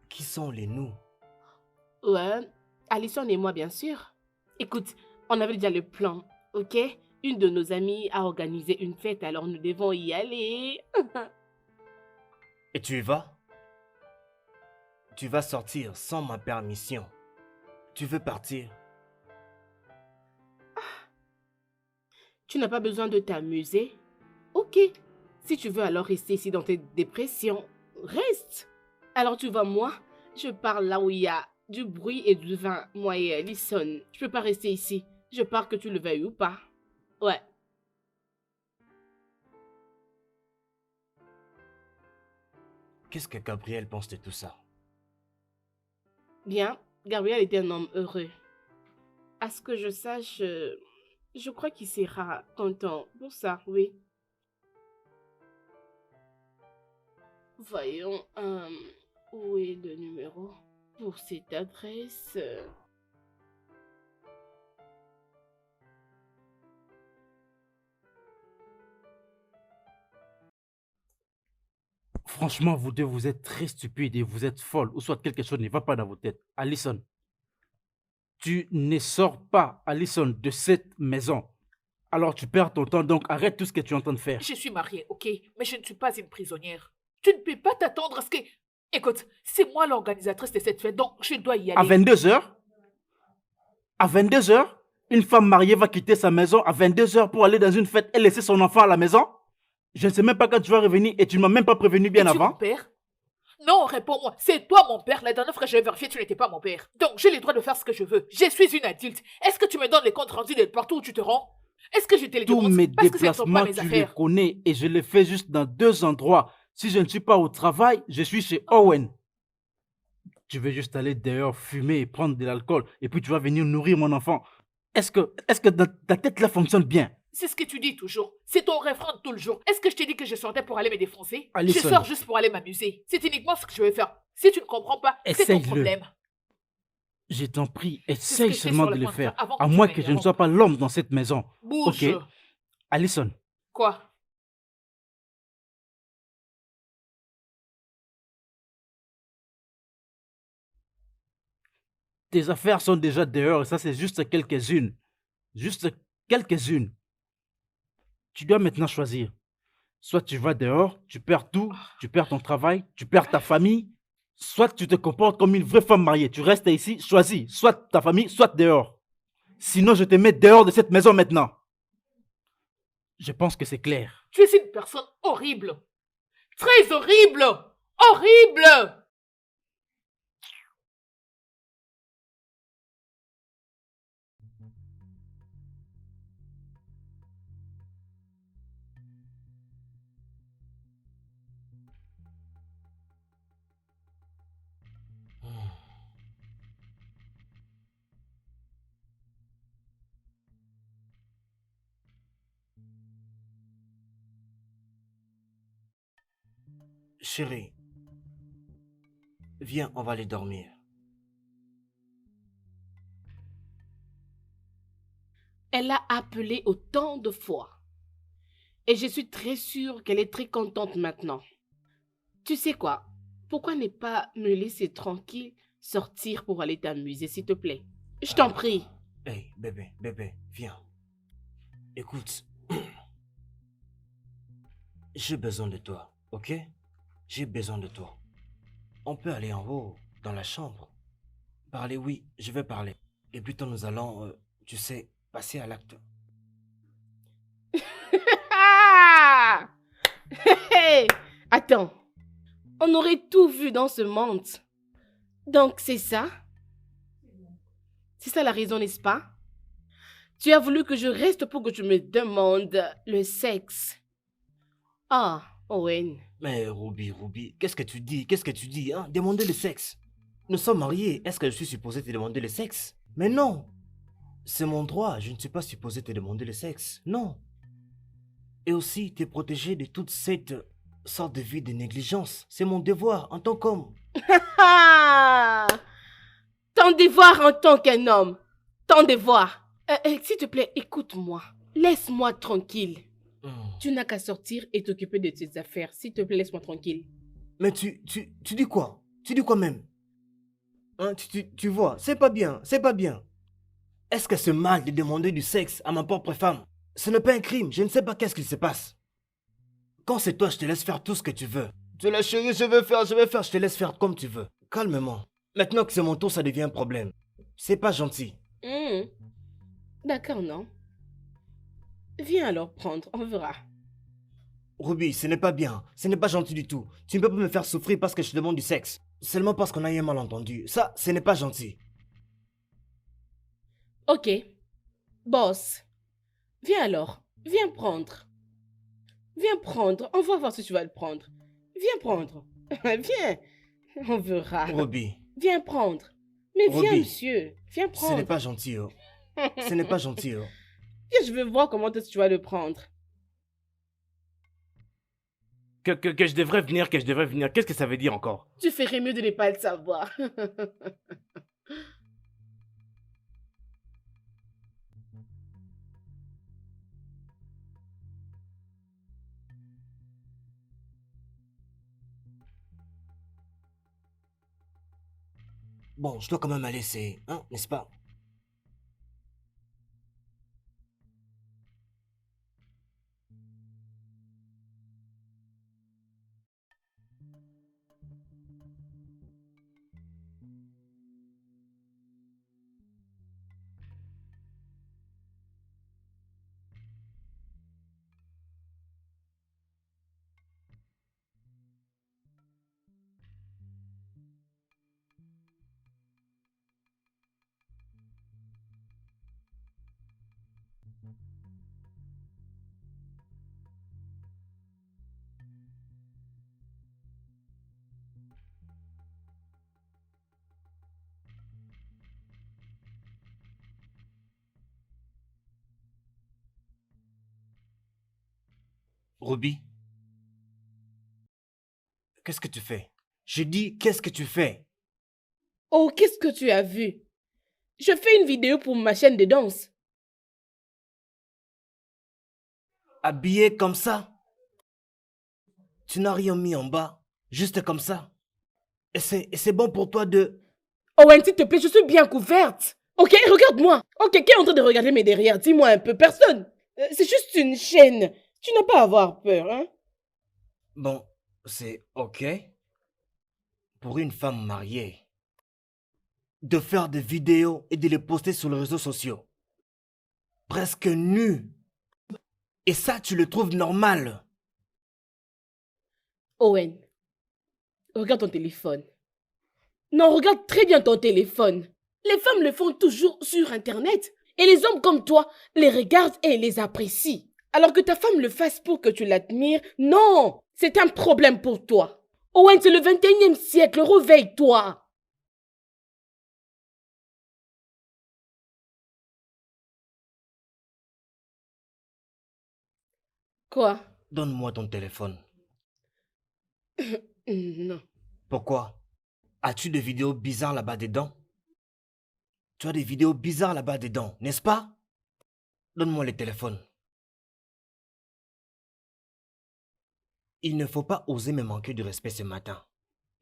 S2: Qui sont les nous?
S1: Ouais, Alison et moi, bien sûr. Écoute, on avait déjà le plan, ok? Une de nos amies a organisé une fête, alors nous devons y aller.
S2: Et tu y vas? Tu vas sortir sans ma permission. Tu veux partir?
S1: Tu n'as pas besoin de t'amuser? Ok. Si tu veux alors rester ici dans tes dépressions, reste. Alors tu vois, moi, je pars là où il y a du bruit et du vin. Moi et Alison, je peux pas rester ici. Je pars que tu le veuilles ou pas. Ouais.
S2: Qu'est-ce que Gabriel pense de tout ça?
S1: Bien, Gabriel était un homme heureux. À ce que je sache, je crois qu'il sera content pour ça, oui. Voyons, où est le numéro pour cette adresse?
S4: Franchement, vous deux, vous êtes très stupides et vous êtes folle, ou soit quelque chose ne va pas dans vos têtes. Alison, tu ne sors pas, Alison, de cette maison. Alors tu perds ton temps, donc arrête tout ce que tu es en train de faire.
S3: Je suis mariée, ok? Mais je ne suis pas une prisonnière. Tu ne peux pas t'attendre à ce que... Écoute, c'est moi l'organisatrice de cette fête, donc je dois y
S4: À
S3: aller.
S4: 22 heures? À 22 heures? Une femme mariée va quitter sa maison à 22 heures pour aller dans une fête et laisser son enfant à la maison? Je ne sais même pas quand tu vas revenir et tu ne m'as même pas prévenu bien
S3: Es-tu mon
S4: avant.
S3: père? Non, réponds-moi. C'est toi mon père. La dernière fois que j'ai vérifié, tu n'étais pas mon père. Donc, j'ai le droit de faire ce que je veux. Je suis une adulte. Est-ce que tu me donnes les comptes rendus de partout où tu te rends? Est-ce que je te les
S4: Tous
S3: demande?
S4: mes
S3: Parce que ce ne sont pas
S4: déplacements,
S3: mes
S4: tu les
S3: affaires.
S4: connais et je les fais juste dans 2 endroits. Si je ne suis pas au travail, je suis chez Owen. Tu veux juste aller dehors fumer et prendre de l'alcool et puis tu vas venir nourrir mon enfant. Est-ce que ta tête là fonctionne bien?
S3: C'est ce que tu dis toujours. C'est ton refrain de tout le jour. Est-ce que je t'ai dit que je sortais pour aller me défoncer?
S4: Alison.
S3: Je sors juste pour aller m'amuser. C'est uniquement ce que je vais faire. Si tu ne comprends pas, c'est ton
S4: Essaye-le.
S3: problème.
S4: Je t'en prie,
S3: ce que
S4: essaye
S3: j'étais
S4: seulement
S3: sur
S4: de
S3: le
S4: le
S3: point de
S4: faire.
S3: faire avant que
S4: À
S3: tu
S4: moins
S3: m'aies
S4: que je ne
S3: interrompu.
S4: sois pas l'homme dans cette maison.
S3: Bouge.
S4: Ok. Alison,
S3: Quoi?
S4: tes affaires sont déjà dehors et ça c'est juste quelques-unes. Juste quelques-unes. Tu dois maintenant choisir. Soit tu vas dehors, tu perds tout, tu perds ton travail, tu perds ta famille. Soit tu te comportes comme une vraie femme mariée. Tu restes ici, choisis. Soit ta famille, soit dehors. Sinon, je te mets dehors de cette maison maintenant. Je pense que c'est clair.
S3: Tu es une personne horrible. Très horrible. Horrible.
S2: Chérie, viens, on va aller dormir.
S1: Elle a appelé autant de fois. Et je suis très sûre qu'elle est très contente maintenant. Tu sais quoi? Pourquoi ne pas me laisser tranquille sortir pour aller t'amuser, s'il te plaît? Je t'en prie.
S2: Hey, bébé, viens. Écoute, j'ai besoin de toi, ok? J'ai besoin de toi. On peut aller en haut, dans la chambre. Parler, oui, je vais parler. Et plutôt nous allons, tu sais, passer à l'acte.
S1: Ah! Hey! Attends. On aurait tout vu dans ce monde. Donc c'est ça? C'est ça la raison, n'est-ce pas? Tu as voulu que je reste pour que tu me demandes le sexe. Ah, Owen.
S2: Mais Ruby, qu'est-ce que tu dis? Qu'est-ce que tu dis, hein? Demander le sexe. Nous sommes mariés, est-ce que je suis supposé te demander le sexe? Mais non! C'est mon droit, je ne suis pas supposé te demander le sexe, non. Et aussi te protéger de toute cette sorte de vie de négligence. C'est mon devoir en tant qu'homme.
S1: Ah! Ton devoir en tant qu'un homme. Ton devoir. S'il te plaît, écoute-moi. Laisse-moi tranquille. Tu n'as qu'à sortir et t'occuper de tes affaires. S'il te plaît, laisse-moi tranquille.
S2: Mais tu dis quoi? Tu dis quoi même? Hein, tu vois, c'est pas bien, c'est pas bien. Est-ce que c'est mal de demander du sexe à ma propre femme? Ce n'est pas un crime, je ne sais pas qu'est-ce qui se passe. Quand c'est toi, je te laisse faire tout ce que tu veux. Tu la chérie, je vais faire, je te laisse faire comme tu veux. Calmement. Maintenant que c'est mon tour, ça devient un problème. C'est pas gentil.
S1: D'accord, non? Viens alors prendre, on verra.
S2: Ruby, ce n'est pas bien. Ce n'est pas gentil du tout. Tu ne peux pas me faire souffrir parce que je te demande du sexe. Seulement parce qu'on a eu un malentendu. Ça, ce n'est pas gentil.
S1: Ok. Boss. Viens alors. Viens prendre. Viens prendre. On va voir si tu vas le prendre. Viens prendre. Viens. On verra.
S2: Ruby.
S1: Viens prendre. Mais viens,
S2: Ruby.
S1: monsieur. Viens
S2: Ce n'est
S1: prendre.
S2: pas gentil, oh. Ce n'est pas gentil, oh.
S1: Viens, je veux voir comment est-ce que tu vas le prendre.
S5: Que je devrais venir, qu'est-ce que ça veut dire encore?
S1: Tu ferais mieux de ne pas le savoir.
S2: Bon, je dois quand même aller, c'est... Hein, n'est-ce pas? Ruby? Qu'est-ce que tu fais? Je dis, qu'est-ce que tu fais?
S1: Oh, qu'est-ce que tu as vu? Je fais une vidéo pour ma chaîne de danse.
S2: Habillé comme ça? Tu n'as rien mis en bas, juste comme ça. Et c'est bon pour toi de...
S1: Owen, s'il te plaît, je suis bien couverte. Ok, regarde-moi. Ok, qui est en train de regarder mes derrière? Dis-moi un peu. Personne. C'est juste une chaîne. Tu n'as pas à avoir peur, hein?
S2: Bon, c'est ok. Pour une femme mariée, de faire des vidéos et de les poster sur les réseaux sociaux. Presque nue. Et ça, tu le trouves normal?
S1: Owen, regarde ton téléphone. Non, regarde très bien ton téléphone. Les femmes le font toujours sur Internet. Et les hommes comme toi les regardent et les apprécient. Alors que ta femme le fasse pour que tu l'admires, non, c'est un problème pour toi. Owen, c'est le 21e siècle, réveille-toi. Quoi?
S2: Donne-moi ton téléphone.
S1: Non.
S2: Pourquoi? As-tu des vidéos bizarres là-bas dedans? Tu as des vidéos bizarres là-bas dedans, n'est-ce pas? Donne-moi le téléphone. Il ne faut pas oser me manquer de respect ce matin.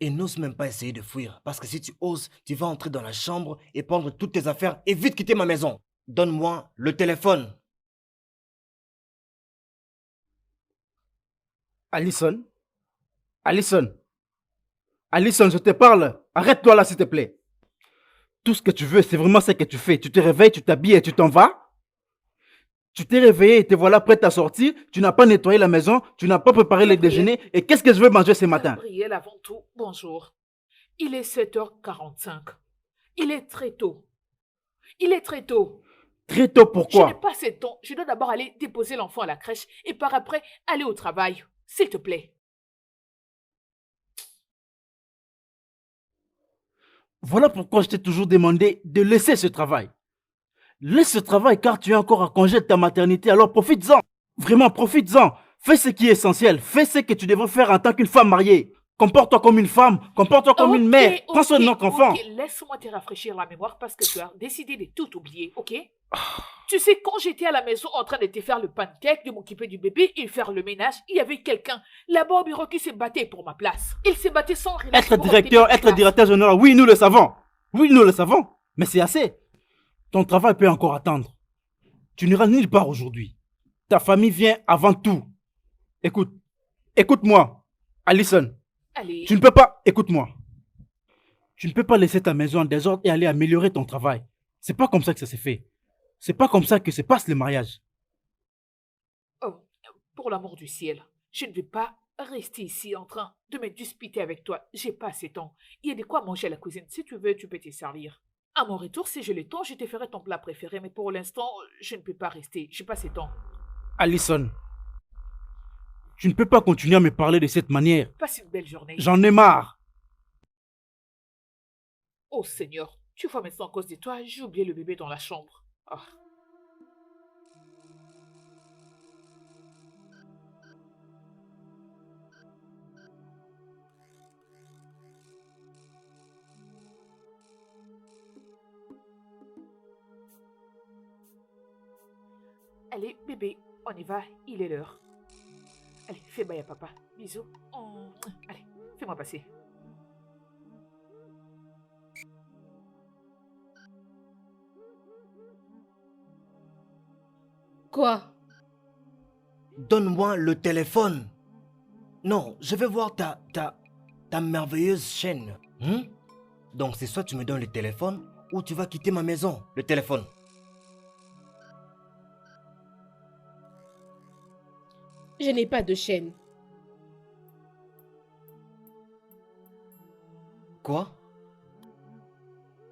S2: Et n'ose même pas essayer de fuir, parce que si tu oses, tu vas entrer dans la chambre et prendre toutes tes affaires et vite quitter ma maison. Donne-moi le téléphone.
S4: Allison? Allison? Allison, je te parle. Arrête-toi là, s'il te plaît. Tout ce que tu veux, c'est vraiment ce que tu fais. Tu te réveilles, tu t'habilles et tu t'en vas. Tu t'es réveillé et te voilà prête à sortir. Tu n'as pas nettoyé la maison. Tu n'as pas préparé le déjeuner. Et qu'est-ce que je veux manger ce matin?
S3: Gabriel, avant tout, bonjour. Il est 7h45. Il est très tôt. Il est très tôt.
S4: Très tôt,
S3: Je n'ai
S4: pourquoi?
S3: pas assez de temps. Je dois d'abord aller déposer l'enfant à la crèche et par après aller au travail. S'il te plaît.
S4: Voilà pourquoi je t'ai toujours demandé de laisser ce travail. Laisse ce travail car tu es encore à congé de ta maternité, alors profites-en. Vraiment, profites-en. Fais ce qui est essentiel. Fais ce que tu devrais faire en tant qu'une femme mariée. Comporte-toi comme une femme. Comporte-toi comme une mère. Prends soin de notre enfant.
S3: Ok, laisse-moi te rafraîchir la mémoire parce que tu as décidé de tout oublier, ok? Tu sais, quand j'étais à la maison en train de te faire le pancake, de m'occuper du bébé et faire le ménage, il y avait quelqu'un là-bas au bureau qui se battait pour ma place. Il se battait sans relâche
S4: Être
S3: pour
S4: directeur,
S3: obtenir ma
S4: être
S3: place.
S4: directeur général, oui, nous le savons. Oui, nous le savons, mais c'est assez. Ton travail peut encore attendre. Tu n'iras nulle part aujourd'hui. Ta famille vient avant tout. Écoute, écoute-moi, Allison.
S3: Allez,
S4: Tu ne peux pas, écoute-moi. Tu ne peux pas laisser ta maison en désordre et aller améliorer ton travail. C'est pas comme ça que ça s'est fait. C'est pas comme ça que se passe le mariage.
S3: oh, pour l'amour du ciel, je ne vais pas rester ici en train de me disputer avec toi. J'ai pas assez de temps. Il y a de quoi manger à la cuisine. Si tu veux, tu peux te servir. À mon retour, si j'ai le temps, je te ferai ton plat préféré. Mais pour l'instant, je ne peux pas rester. J'ai pas assez de temps.
S4: Allison, tu ne peux pas continuer à me parler de cette manière.
S3: Passe une belle journée.
S4: J'en ai marre.
S3: Oh Seigneur, tu vois maintenant à cause de toi, j'ai oublié le bébé dans la chambre. Ah. Allez, bébé, on y va, il est l'heure. Allez, fais bail à papa. Bisous. Allez, fais-moi passer.
S1: Quoi?
S2: Donne-moi le téléphone. Non, je vais voir ta merveilleuse chaîne. Donc c'est soit tu me donnes le téléphone ou tu vas quitter ma maison. Le téléphone.
S1: Je n'ai pas de chaîne.
S2: Quoi?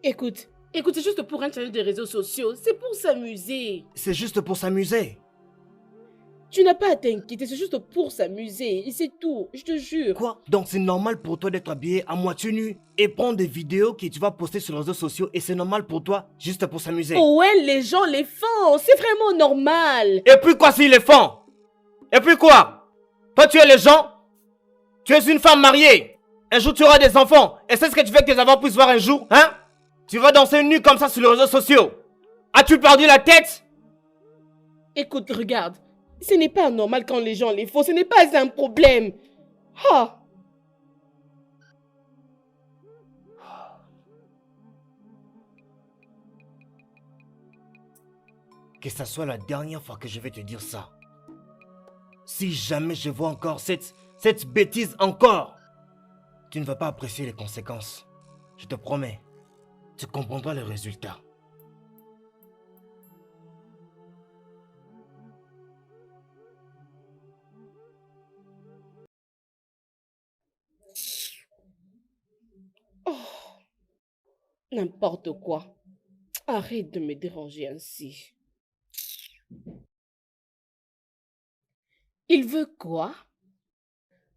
S1: Écoute, c'est juste pour un challenge de réseaux sociaux. C'est pour s'amuser.
S2: C'est juste pour s'amuser.
S1: Tu n'as pas à t'inquiéter, c'est juste pour s'amuser. Et c'est tout, je te jure.
S2: Quoi? Donc c'est normal pour toi d'être habillé à moitié nu et prendre des vidéos que tu vas poster sur les réseaux sociaux et c'est normal pour toi juste pour s'amuser.
S1: Oh ouais, les gens les font. C'est vraiment normal.
S2: Et puis quoi s'ils les font? Et puis quoi? Toi tu es les gens? Tu es une femme mariée. Un jour tu auras des enfants. Et c'est ce que tu veux que tes enfants puissent voir un jour, hein? Tu vas danser nu comme ça sur les réseaux sociaux. As-tu perdu la tête?
S1: Écoute, regarde. Ce n'est pas normal quand les gens les font. Ce n'est pas un problème. Ah.
S2: Que ça soit la dernière fois que je vais te dire ça. Si jamais je vois encore cette bêtise encore, tu ne vas pas apprécier les conséquences. Je te promets. Tu comprendras les résultats.
S1: Oh. N'importe quoi. Arrête de me déranger ainsi. Il veut quoi?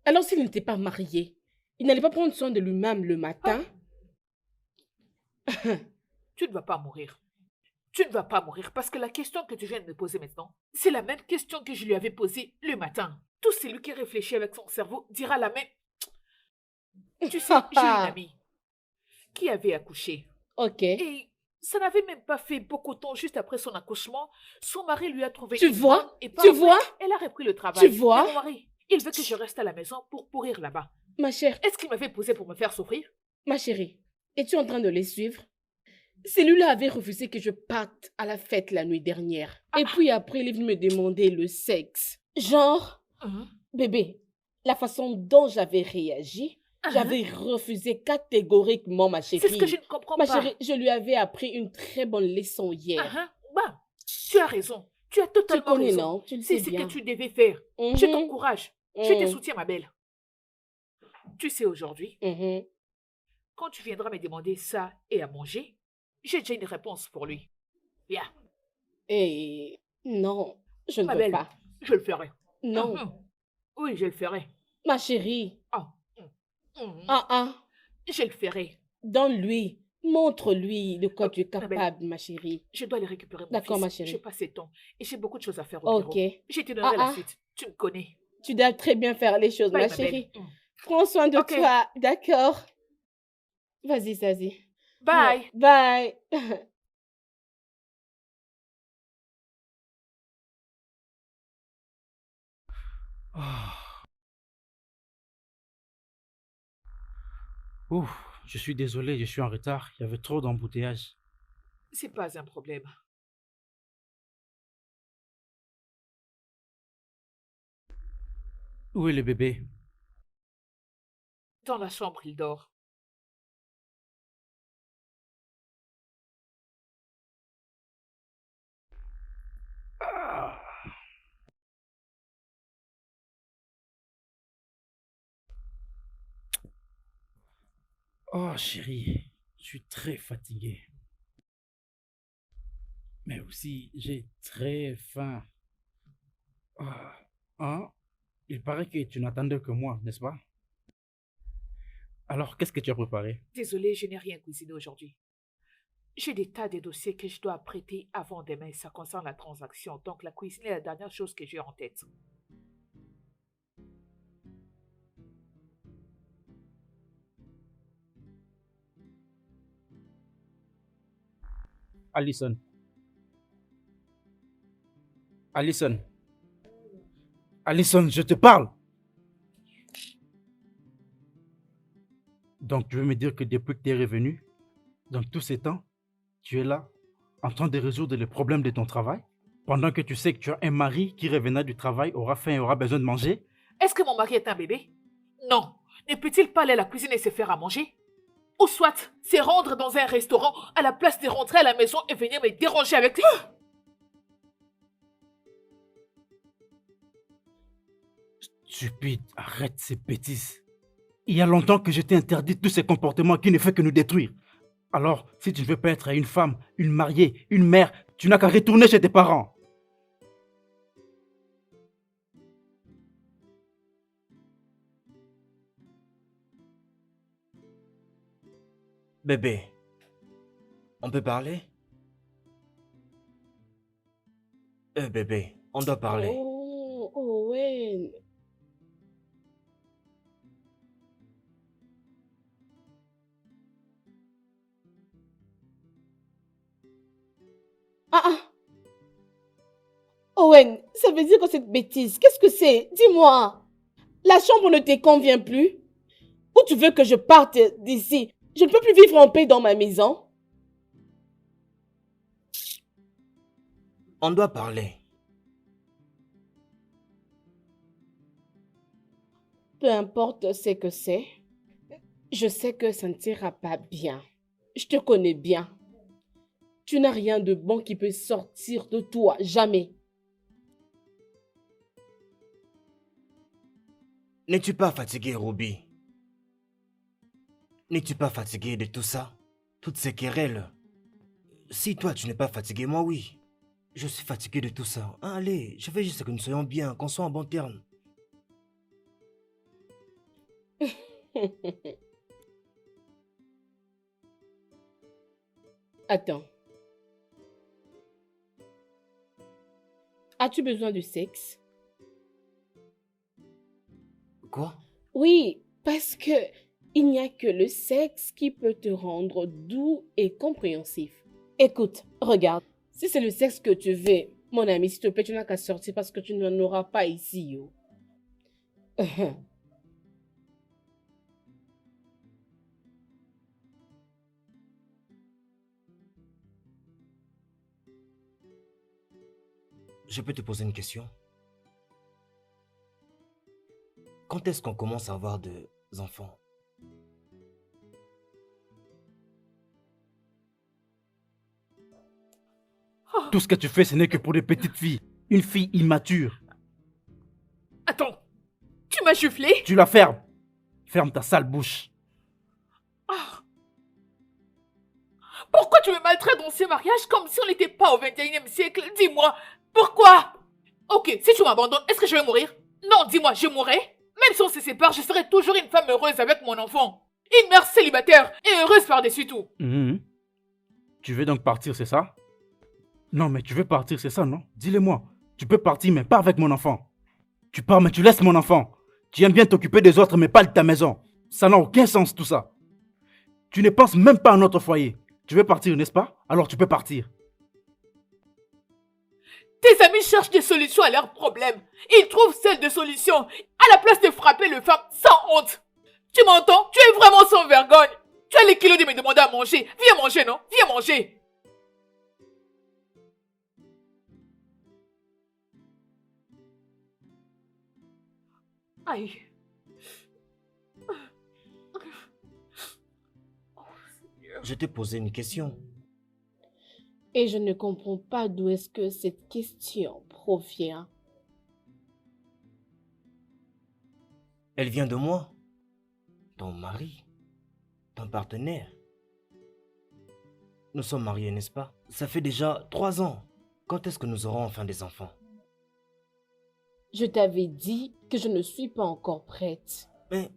S1: Alors s'il n'était pas marié, il n'allait pas prendre soin de lui-même le matin?
S3: Tu ne vas pas mourir. Tu ne vas pas mourir parce que la question que tu viens de me poser maintenant, c'est la même question que je lui avais posée le matin. Tout celui qui réfléchit avec son cerveau dira la même. Tu sais, j'ai une amie qui avait accouché.
S1: Ok.
S3: Et ça n'avait même pas fait beaucoup de temps juste après son accouchement. Son mari lui a trouvé
S1: Tu
S3: une
S1: vois?
S3: femme et
S1: Tu
S3: après,
S1: vois?
S3: elle a repris le travail.
S1: Tu vois?
S3: Mais mon mari, il veut que je reste à la maison pour pourrir là-bas.
S1: Ma chère,
S3: Est-ce qu'il m'avait posé pour me faire souffrir?
S1: ma chérie, es-tu en train de les suivre? Celui-là avait refusé que je parte à la fête la nuit dernière. Et puis après, il est venu me demander le sexe. Genre, bébé, la façon dont j'avais réagi, j'avais refusé catégoriquement, ma chérie.
S3: C'est ce que je ne comprends
S1: Ma
S3: pas.
S1: chérie, je lui avais appris une très bonne leçon hier.
S3: Bah, tu as raison. Tu as
S1: Tu
S3: totalement
S1: connais,
S3: raison.
S1: non? Tu le
S3: C'est
S1: sais
S3: ce
S1: bien.
S3: que tu devais faire.
S1: Mhm.
S3: Je t'encourage. Je te
S1: Mhm.
S3: soutiens, ma belle. Tu sais, aujourd'hui,
S1: Mhm.
S3: quand tu viendras me demander ça et à manger, j'ai déjà une réponse pour lui. Viens,
S1: Et non, je ne
S3: ma
S1: veux
S3: belle,
S1: pas.
S3: je le ferai.
S1: Non,
S3: Oui, je le ferai.
S1: ma chérie.
S3: Ah, mhm.
S1: Ah.
S3: Je le ferai.
S1: Donne-lui. Montre-lui de quoi tu es
S3: ma belle.
S1: capable, ma chérie.
S3: Je dois aller récupérer mon
S1: D'accord,
S3: fils.
S1: ma chérie.
S3: J'ai passé temps et j'ai beaucoup de choses à faire au
S1: Ok.
S3: bureau. Je te donnerai la
S1: Ah.
S3: suite. Tu me connais.
S1: Tu dois très bien faire les choses,
S3: Bye,
S1: ma
S3: ma
S1: chérie.
S3: belle.
S1: Prends soin de
S3: Ok.
S1: toi, d'accord? Vas-y, Zazie.
S3: Bye.
S1: Bye.
S4: Ouf, Je suis désolé, je suis en retard. Il y avait trop d'embouteillages.
S3: C'est pas un problème.
S4: Où est le bébé?
S3: Dans la chambre, il dort.
S4: Oh chérie, je suis très fatigué. Mais aussi, j'ai très faim. Ah, hein? Il paraît que tu n'attendais que moi, n'est-ce pas? Alors, qu'est-ce que tu as préparé?
S3: Désolée, je n'ai rien cuisiné aujourd'hui. J'ai des tas de dossiers que je dois prêter avant demain. Ça concerne la transaction. Donc, la cuisine est la dernière chose que j'ai en tête.
S4: Allison. Allison. Allison, je te parle. Donc, tu veux me dire que depuis que tu es revenu, dans tous ces temps, tu es là, en train de résoudre les problèmes de ton travail, pendant que tu sais que tu as un mari qui revenant du travail aura faim et aura besoin de manger?
S3: Est-ce que mon mari est un bébé? Non. Ne peut-il pas aller à la cuisine et se faire à manger? Ou soit, c'est rendre dans un restaurant à la place de rentrer à la maison et venir me déranger avec...
S4: Stupide, arrête ces bêtises. Il y a longtemps que je t'ai interdit tous ces comportements qui ne font que nous détruire. Alors, si tu ne veux pas être une femme, une mariée, une mère, tu n'as qu'à retourner chez tes parents.
S2: Bébé, on peut parler? Bébé, on doit parler.
S1: Oh, Owen. Ah, ah. Owen, ça veut dire que cette bêtise, qu'est-ce que c'est? Dis-moi. La chambre ne te convient plus? Ou tu veux que je parte d'ici? Je ne peux plus vivre en paix dans ma maison.
S2: On doit parler.
S1: Peu importe ce que c'est, je sais que ça ne t'ira pas bien. Je te connais bien. Tu n'as rien de bon qui peut sortir de toi, jamais.
S2: N'es-tu pas fatigué, Ruby? N'es-tu pas fatigué de tout ça? Toutes ces querelles? Si toi tu n'es pas fatigué, moi oui. Je suis fatigué de tout ça. Ah, allez, je veux juste que nous soyons bien, qu'on soit en bon terme.
S1: Attends. As-tu besoin de sexe?
S2: Quoi?
S1: Oui, parce que il n'y a que le sexe qui peut te rendre doux et compréhensif. Écoute, regarde. Si c'est le sexe que tu veux, mon ami, s'il te plaît, tu n'as qu'à sortir parce que tu n'en auras pas ici, yo.
S2: Je peux te poser une question? Quand est-ce qu'on commence à avoir des enfants?
S4: Tout ce que tu fais, ce n'est que pour des petites filles. Une fille immature.
S3: Attends, tu m'as giflé?
S4: Tu la fermes. Ferme ta sale bouche.
S3: Ah. Pourquoi tu me maltraites dans ces mariages comme si on n'était pas au 21e siècle? Dis-moi, pourquoi? Ok, si tu m'abandonnes, est-ce que je vais mourir? Non, dis-moi, je mourrai? Même si on se sépare, je serai toujours une femme heureuse avec mon enfant. Une mère célibataire et heureuse par-dessus tout.
S4: Tu veux donc partir, c'est ça? Non, mais tu veux partir, c'est ça, non? Dis-le-moi. Tu peux partir, mais pas avec mon enfant. Tu pars, mais tu laisses mon enfant. Tu aimes bien t'occuper des autres, mais pas de ta maison. Ça n'a aucun sens, tout ça. Tu ne penses même pas à notre foyer. Tu veux partir, n'est-ce pas? Alors tu peux partir.
S3: Tes amis cherchent des solutions à leurs problèmes. Ils trouvent celles de solutions à la place de frapper les femmes sans honte. Tu m'entends? Tu es vraiment sans vergogne. Tu Tu as les kilos de me demander à manger. Viens manger, non? Viens manger. Aïe.
S2: Je t'ai posé une question.
S1: Et je ne comprends pas d'où est-ce que cette question provient.
S2: Elle vient de moi. Ton mari. Ton partenaire. Nous sommes mariés, n'est-ce pas? Ça fait déjà 3 ans. Quand est-ce que nous aurons enfin des enfants?
S1: Je t'avais dit que je ne suis pas encore prête.
S2: Mais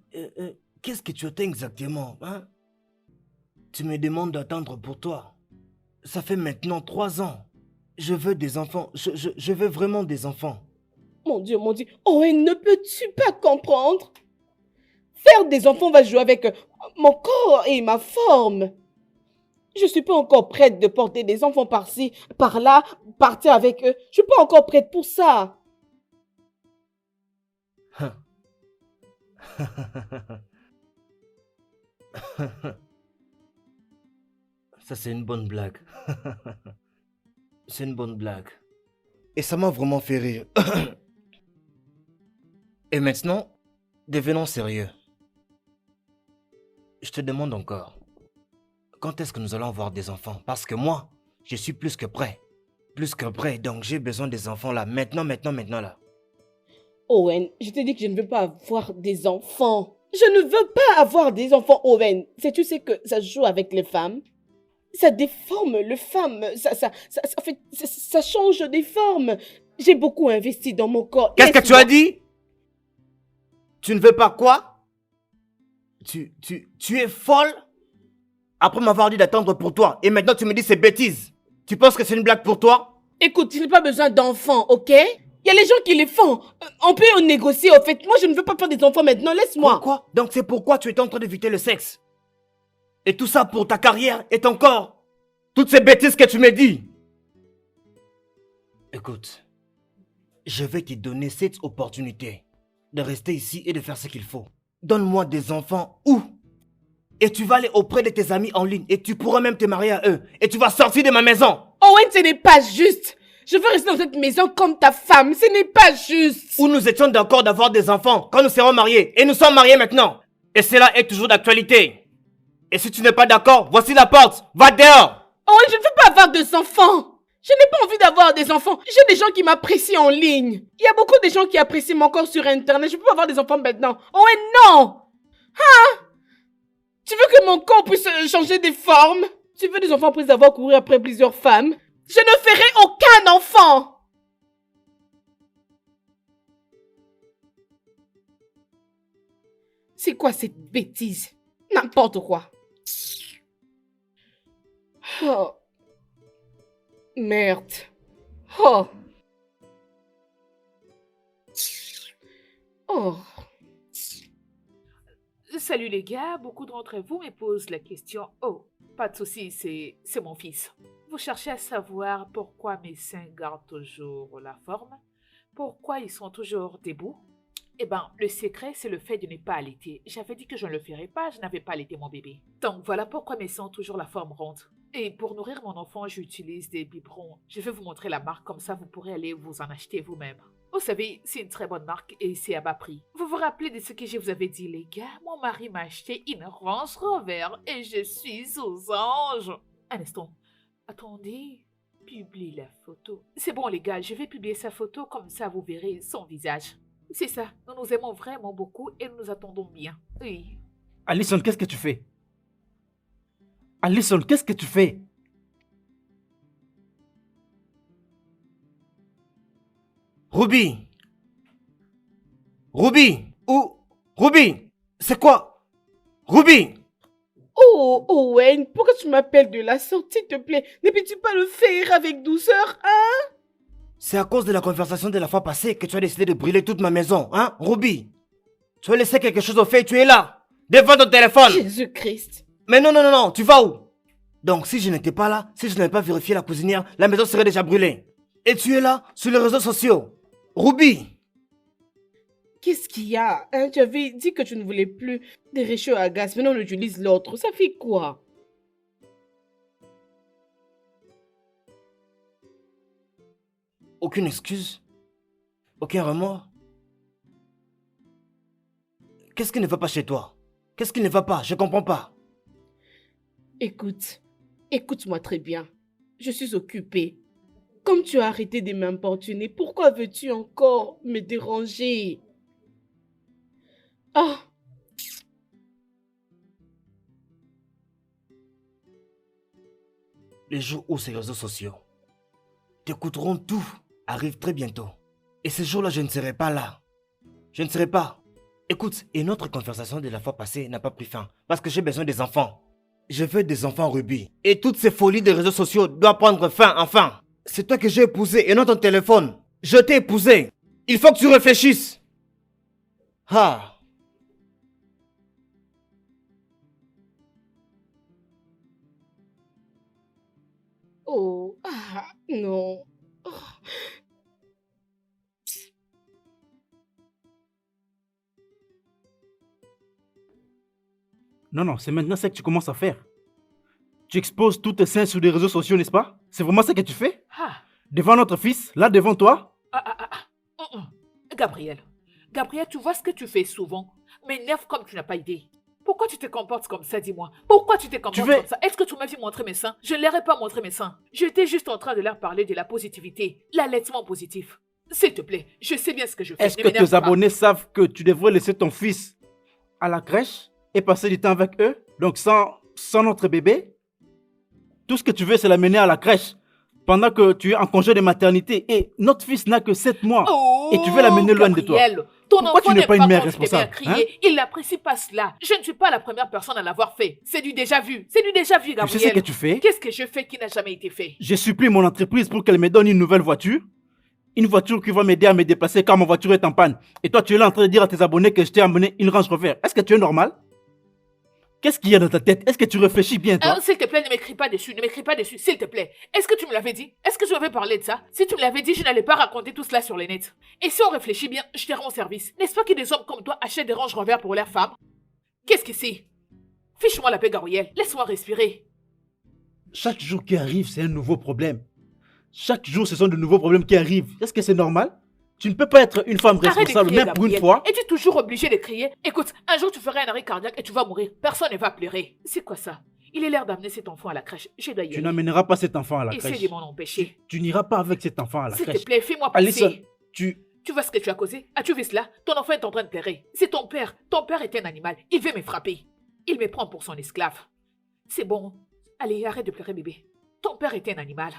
S2: qu'est-ce que tu attends exactement, hein? Tu me demandes d'attendre pour toi. Ça fait maintenant 3 ans. Je veux des enfants. Je veux vraiment des enfants.
S1: Mon Dieu, Owen, ne peux-tu pas comprendre? Faire des enfants va jouer avec mon corps et ma forme. Je suis pas encore prête de porter des enfants par-ci, par-là, partir avec eux. Je suis pas encore prête pour ça.
S2: Ça, c'est une bonne blague. C'est une bonne blague. Et ça m'a vraiment fait rire. Et maintenant, devenons sérieux. Je te demande encore, quand est-ce que nous allons avoir des enfants? Parce que moi, je suis plus que prêt. Plus que prêt, donc j'ai besoin des enfants là. Maintenant là.
S1: Owen, je t'ai dit que je ne veux pas avoir des enfants. Je ne veux pas avoir des enfants, Owen. Tu sais que ça joue avec les femmes? Ça déforme les femmes. Ça change des formes. J'ai beaucoup investi dans mon corps.
S2: Qu'est-ce que tu as dit? Tu ne veux pas quoi? Tu es folle? Après m'avoir dit d'attendre pour toi. Et maintenant tu me dis ces bêtises. Tu penses que c'est une blague pour toi?
S1: Écoute, je n'ai pas besoin d'enfants, ok? Il y a les gens qui les font. On peut en négocier, au fait. Moi, je ne veux pas faire des enfants maintenant. Laisse-moi.
S2: Quoi? Donc c'est pourquoi tu es en train d'éviter le sexe. Et tout ça pour ta carrière et ton corps. Toutes ces bêtises que tu me dis. Écoute, je vais te donner cette opportunité de rester ici et de faire ce qu'il faut. Donne-moi des enfants où? Et tu vas aller auprès de tes amis en ligne et tu pourras même te marier à eux. Et tu vas sortir de ma maison.
S1: Owen, ce n'est pas juste. Je veux rester dans cette maison comme ta femme. Ce n'est pas juste.
S2: Où nous étions d'accord d'avoir des enfants quand nous serons mariés. Et nous sommes mariés maintenant. Et cela est toujours d'actualité. Et si tu n'es pas d'accord, voici la porte. Va dehors.
S1: Owen, je ne veux pas avoir des enfants. Je n'ai pas envie d'avoir des enfants. J'ai des gens qui m'apprécient en ligne. Il y a beaucoup de gens qui apprécient mon corps sur Internet. Je ne peux pas avoir des enfants maintenant. Owen, non. Hein? Tu veux que mon corps puisse changer de forme? Tu veux des enfants après avoir couru après plusieurs femmes? Je ne ferai aucun enfant. C'est quoi cette bêtise? N'importe quoi. Oh. Merde. Oh. Oh.
S3: Salut les gars, beaucoup d'entre vous me posent la question. Oh, pas de souci, c'est mon fils. Vous cherchez à savoir pourquoi mes seins gardent toujours la forme? Pourquoi ils sont toujours debout? Eh ben, le secret, c'est le fait de ne pas allaiter. J'avais dit que je ne le ferais pas, je n'avais pas allaité mon bébé. Donc voilà pourquoi mes seins ont toujours la forme ronde. Et pour nourrir mon enfant, j'utilise des biberons. Je vais vous montrer la marque, comme ça vous pourrez aller vous en acheter vous-même. Vous savez, c'est une très bonne marque et c'est à bas prix. Vous vous rappelez de ce que je vous avais dit, les gars? Mon mari m'a acheté une Range Rover et je suis aux anges. Un instant. Attendez, publie la photo. C'est bon les gars, je vais publier sa photo, comme ça vous verrez son visage. C'est ça, nous nous aimons vraiment beaucoup et nous nous attendons bien. Oui.
S4: Alison, qu'est-ce que tu fais? Alison, qu'est-ce que tu fais?
S2: Ruby. Ruby. Où? Ruby. C'est quoi? Ruby.
S1: Oh, Owen, pourquoi tu m'appelles de la sorte, s'il te plaît? Ne peux-tu pas le faire avec douceur, hein?
S2: C'est à cause de la conversation de la fois passée que tu as décidé de brûler toute ma maison, hein, Ruby? Tu as laissé quelque chose au fait, tu es là, devant ton téléphone.
S1: Jésus-Christ.
S2: Mais non, tu vas où? Donc si je n'étais pas là, si je n'avais pas vérifié la cuisinière, la maison serait déjà brûlée. Et tu es là, sur les réseaux sociaux. Ruby.
S1: Qu'est-ce qu'il y a, hein? Tu avais dit que tu ne voulais plus des réchauds à gaz. Maintenant, on utilise l'autre. Ça fait quoi?
S2: Aucune excuse? Aucun remords? Qu'est-ce qui ne va pas chez toi? Qu'est-ce qui ne va pas? Je comprends pas.
S1: Écoute, écoute-moi très bien. Je suis occupée. Comme tu as arrêté de m'importuner, pourquoi veux-tu encore me déranger? Ah,
S2: Les jours où ces réseaux sociaux t'écouteront tout arrivent très bientôt. Et ce jour-là, je ne serai pas là. Je ne serai pas. Écoute, et notre conversation de la fois passée n'a pas pris fin parce que j'ai besoin des enfants. Je veux des enfants rubis. Et toutes ces folies des réseaux sociaux doivent prendre fin, enfin. C'est toi que j'ai épousé et non ton téléphone. Je t'ai épousé. Il faut que tu réfléchisses. Ah.
S1: oh, ah, non. Oh.
S4: Non, non, c'est maintenant ça que tu commences à faire. Tu exposes tous tes seins sur les réseaux sociaux, n'est-ce pas? C'est vraiment ça que tu fais?
S3: Ah,
S4: Devant notre fils, là devant toi?
S3: ah, ah, ah, ah. Gabriel, Gabriel, tu vois ce que tu fais souvent m'énerve comme tu n'as pas idée. Pourquoi tu te comportes comme ça, dis-moi? Pourquoi tu te comportes
S4: veux-
S3: comme ça? Est-ce que tu m'as vu montrer mes seins? Je ne leur ai pas montré mes seins. J'étais juste en train de leur parler de la positivité, l'allaitement positif. S'il te plaît, je sais bien ce que je fais.
S4: Est-ce
S3: Ne
S4: que
S3: m'énerve
S4: tes
S3: pas.
S4: abonnés savent que tu devrais laisser ton fils à la crèche et passer du temps avec eux? Donc sans notre bébé? Tout ce que tu veux, c'est l'amener à la crèche pendant que tu es en congé de maternité. Et notre fils n'a que 7 mois.
S3: Oh,
S4: Et tu veux l'amener loin de toi.
S3: Gabriel, ton
S4: Pourquoi
S3: enfant
S4: tu n'es
S3: n'aime
S4: pas une mère
S3: quand tu te mets à
S4: responsable,
S3: crier. Il n'apprécie pas cela. Je ne suis pas la première personne à l'avoir fait. C'est du déjà vu. C'est du déjà vu,
S4: Tu
S3: Gabriel.
S4: sais ce que tu fais?
S3: Qu'est-ce que je fais qui n'a jamais été fait?
S4: Je supplie mon entreprise pour qu'elle me donne une nouvelle voiture. Une voiture qui va m'aider à me déplacer quand ma voiture est en panne. Et toi, tu es là en train de dire à tes abonnés que je t'ai amené une Range Rover. Est-ce que tu es normal? Qu'est-ce qu'il y a dans ta tête? Est-ce que tu réfléchis bien, toi?
S3: S'il te plaît, ne m'écris pas dessus. Ne m'écris pas dessus, s'il te plaît. Est-ce que tu me l'avais dit? Est-ce que je avais parlé de ça? Si tu me l'avais dit, je n'allais pas raconter tout cela sur les nets. Et si on réfléchit bien, je te rends service. N'est-ce pas que des hommes comme toi achètent des Range Rover pour leurs femmes? Qu'est-ce que c'est? Fiche-moi la paix, Gabriel. Laisse-moi respirer.
S4: Chaque jour qui arrive, c'est un nouveau problème. Chaque jour, ce sont de nouveaux problèmes qui arrivent. Est-ce que c'est normal? Tu ne peux pas être une femme
S3: Arrête de
S4: responsable,
S3: crier,
S4: même pour une
S3: Gabriel.
S4: fois.
S3: Es-tu toujours obligé de crier? Écoute, un jour tu feras un arrêt cardiaque et tu vas mourir. Personne ne va pleurer. C'est quoi ça? Il est l'heure d'amener cet enfant à la crèche. Je dois y
S4: Tu
S3: aller.
S4: n'amèneras pas cet enfant à la
S3: Essaie
S4: crèche.
S3: de m'en empêcher.
S4: Tu n'iras pas avec cet enfant à la
S3: S'il te
S4: crèche.
S3: plaît, fais-moi passer.
S4: Alison, tu...
S3: Tu vois ce que tu as causé? As-tu vu cela? Ton enfant est en train de pleurer. C'est ton père. Ton père est un animal. Il veut me frapper. Il me prend pour son esclave. C'est bon. Allez, arrête de pleurer, bébé. Ton père est un animal.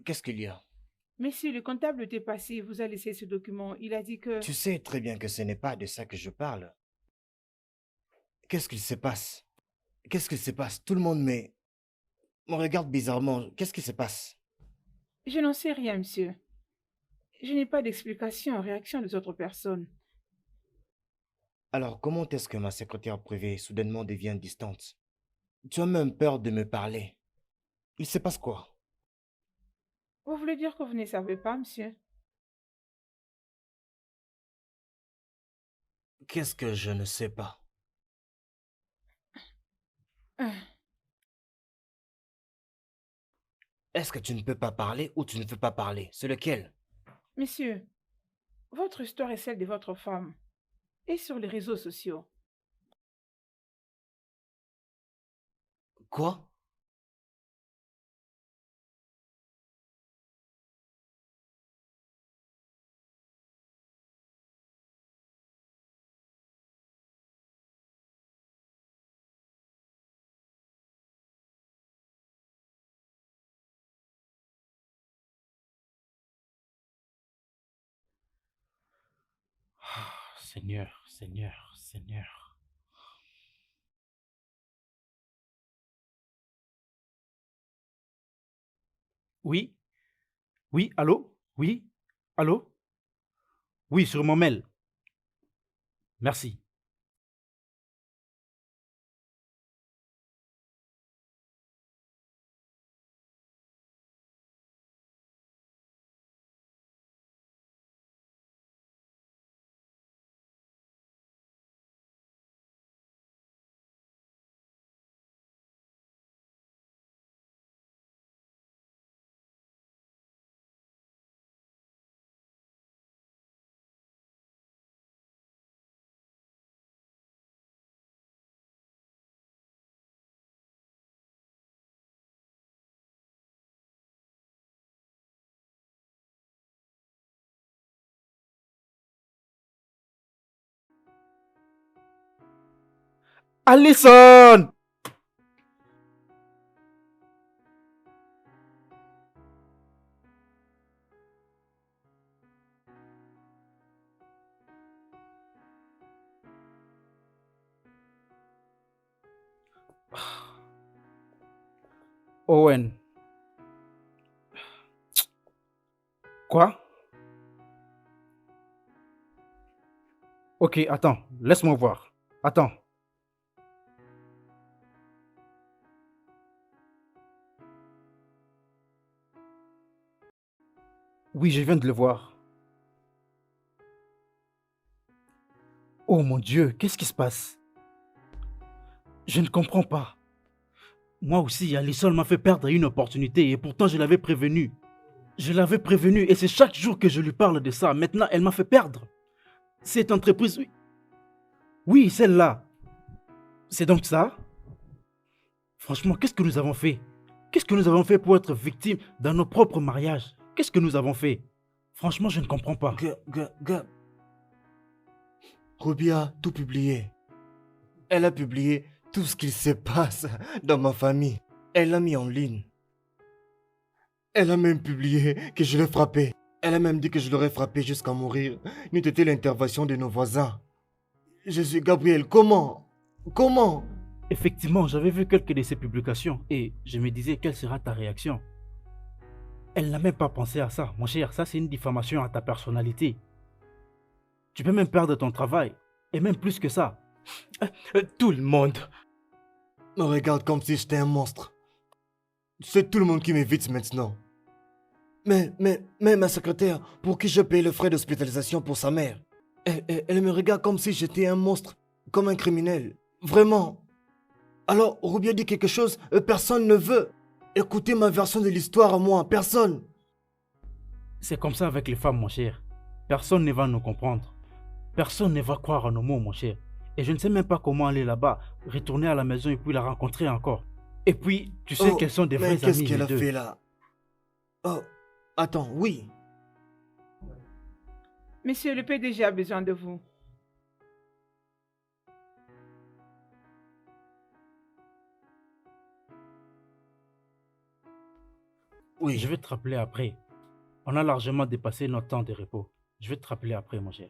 S2: Qu'est-ce qu'il y a?
S6: Monsieur, le comptable était passé, vous a laissé ce document. Il a dit que...
S2: Tu sais très bien que ce n'est pas de ça que je parle. Qu'est-ce qu'il se passe? Qu'est-ce qu'il se passe? Tout le monde me regarde bizarrement. Qu'est-ce qui se passe?
S6: Je n'en sais rien, monsieur. Je n'ai pas d'explication en réaction des autres personnes.
S2: Alors, comment est-ce que ma secrétaire privée soudainement devient distante? Tu as même peur de me parler. Il se passe quoi?
S6: Vous voulez dire que vous ne savez pas, monsieur?
S2: Qu'est-ce que je ne sais pas?
S6: Ah,
S2: Est-ce que tu ne peux pas parler ou tu ne veux pas parler? C'est lequel?
S6: Monsieur, votre histoire est celle de votre femme. Et sur les réseaux sociaux.
S2: Quoi?
S5: Seigneur, Seigneur, Seigneur. Oui, oui, allô? Oui, allô? Oui, sur mon mail. Merci.
S4: Allison! Owen. Quoi? Ok, attends, laisse-moi voir. Attends. Oui, je viens de le voir. Oh mon Dieu, qu'est-ce qui se passe? Je ne comprends pas. Moi aussi, Allison m'a fait perdre une opportunité et pourtant je l'avais prévenu. Je l'avais prévenu et c'est chaque jour que je lui parle de ça. Maintenant, elle m'a fait perdre. Cette entreprise, oui. Oui, celle-là. C'est donc ça? Franchement, qu'est-ce que nous avons fait? Qu'est-ce que nous avons fait pour être victimes dans nos propres mariages? Qu'est-ce que nous avons fait? Franchement, je ne comprends pas.
S2: Gab. Ruby a tout publié. Elle a publié tout ce qui se passe dans ma famille. Elle l'a mis en ligne. Elle a même publié que je l'ai frappé. Elle a même dit que je l'aurais frappé jusqu'à mourir, n'eût été l'intervention de nos voisins. Je suis Gabriel, comment? Comment?
S4: Effectivement, j'avais vu quelques de ses publications et je me disais quelle sera ta réaction. Elle n'a même pas pensé à ça. Mon cher, ça c'est une diffamation à ta personnalité. Tu peux même perdre ton travail. Et même plus que ça.
S5: Tout le monde.
S2: Me regarde comme si j'étais un monstre. C'est tout le monde qui m'évite maintenant. Mais ma secrétaire, pour qui je paye le frais d'hospitalisation pour sa mère, elle me regarde comme si j'étais un monstre, comme un criminel. Vraiment. Alors, Rubio dit quelque chose, personne ne veut écouter ma version de l'histoire à moi, personne.
S4: C'est comme ça avec les femmes, mon cher. Personne ne va nous comprendre. Personne ne va croire à nos mots, mon cher. Et je ne sais même pas comment aller là-bas, retourner à la maison et puis la rencontrer encore. Et puis, tu sais qu'elles sont des
S2: mais
S4: vrais amis,
S2: qu'est-ce qu'elle
S4: les
S2: a
S4: deux.
S2: fait là? Oh, attends, oui.
S6: Monsieur, le PDG a besoin de vous.
S2: Oui,
S4: Je vais te rappeler après. On a largement dépassé notre temps de repos. Je vais te rappeler après, mon cher.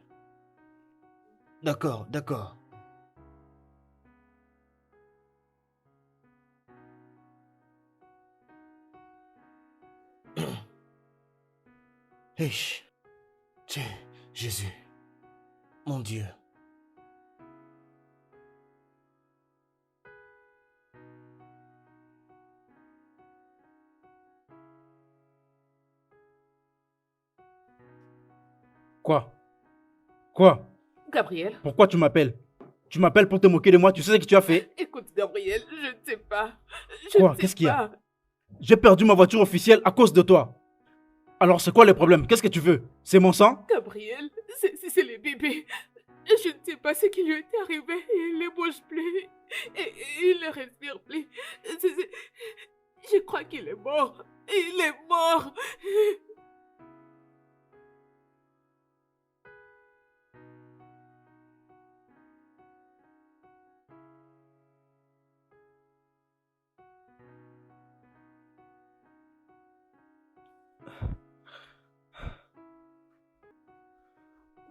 S2: d'accord, d'accord. Hey, tiens, Jésus, mon Dieu.
S4: Quoi? Quoi?
S3: Gabriel,
S4: Pourquoi tu m'appelles? Tu m'appelles pour te moquer de moi, tu sais ce que tu as fait?
S3: écoute, Gabriel, je ne sais pas. Je
S4: Quoi?
S3: ne sais
S4: Qu'est-ce qu'il y a?
S3: pas.
S4: J'ai perdu ma voiture officielle à cause de toi. Alors c'est quoi le problème? Qu'est-ce que tu veux? C'est mon sang?
S3: Gabriel, c'est le bébé. Je ne sais pas ce qui lui est arrivé. Il ne bouge plus. Et il ne respire plus. Je crois qu'il est mort. Il est mort.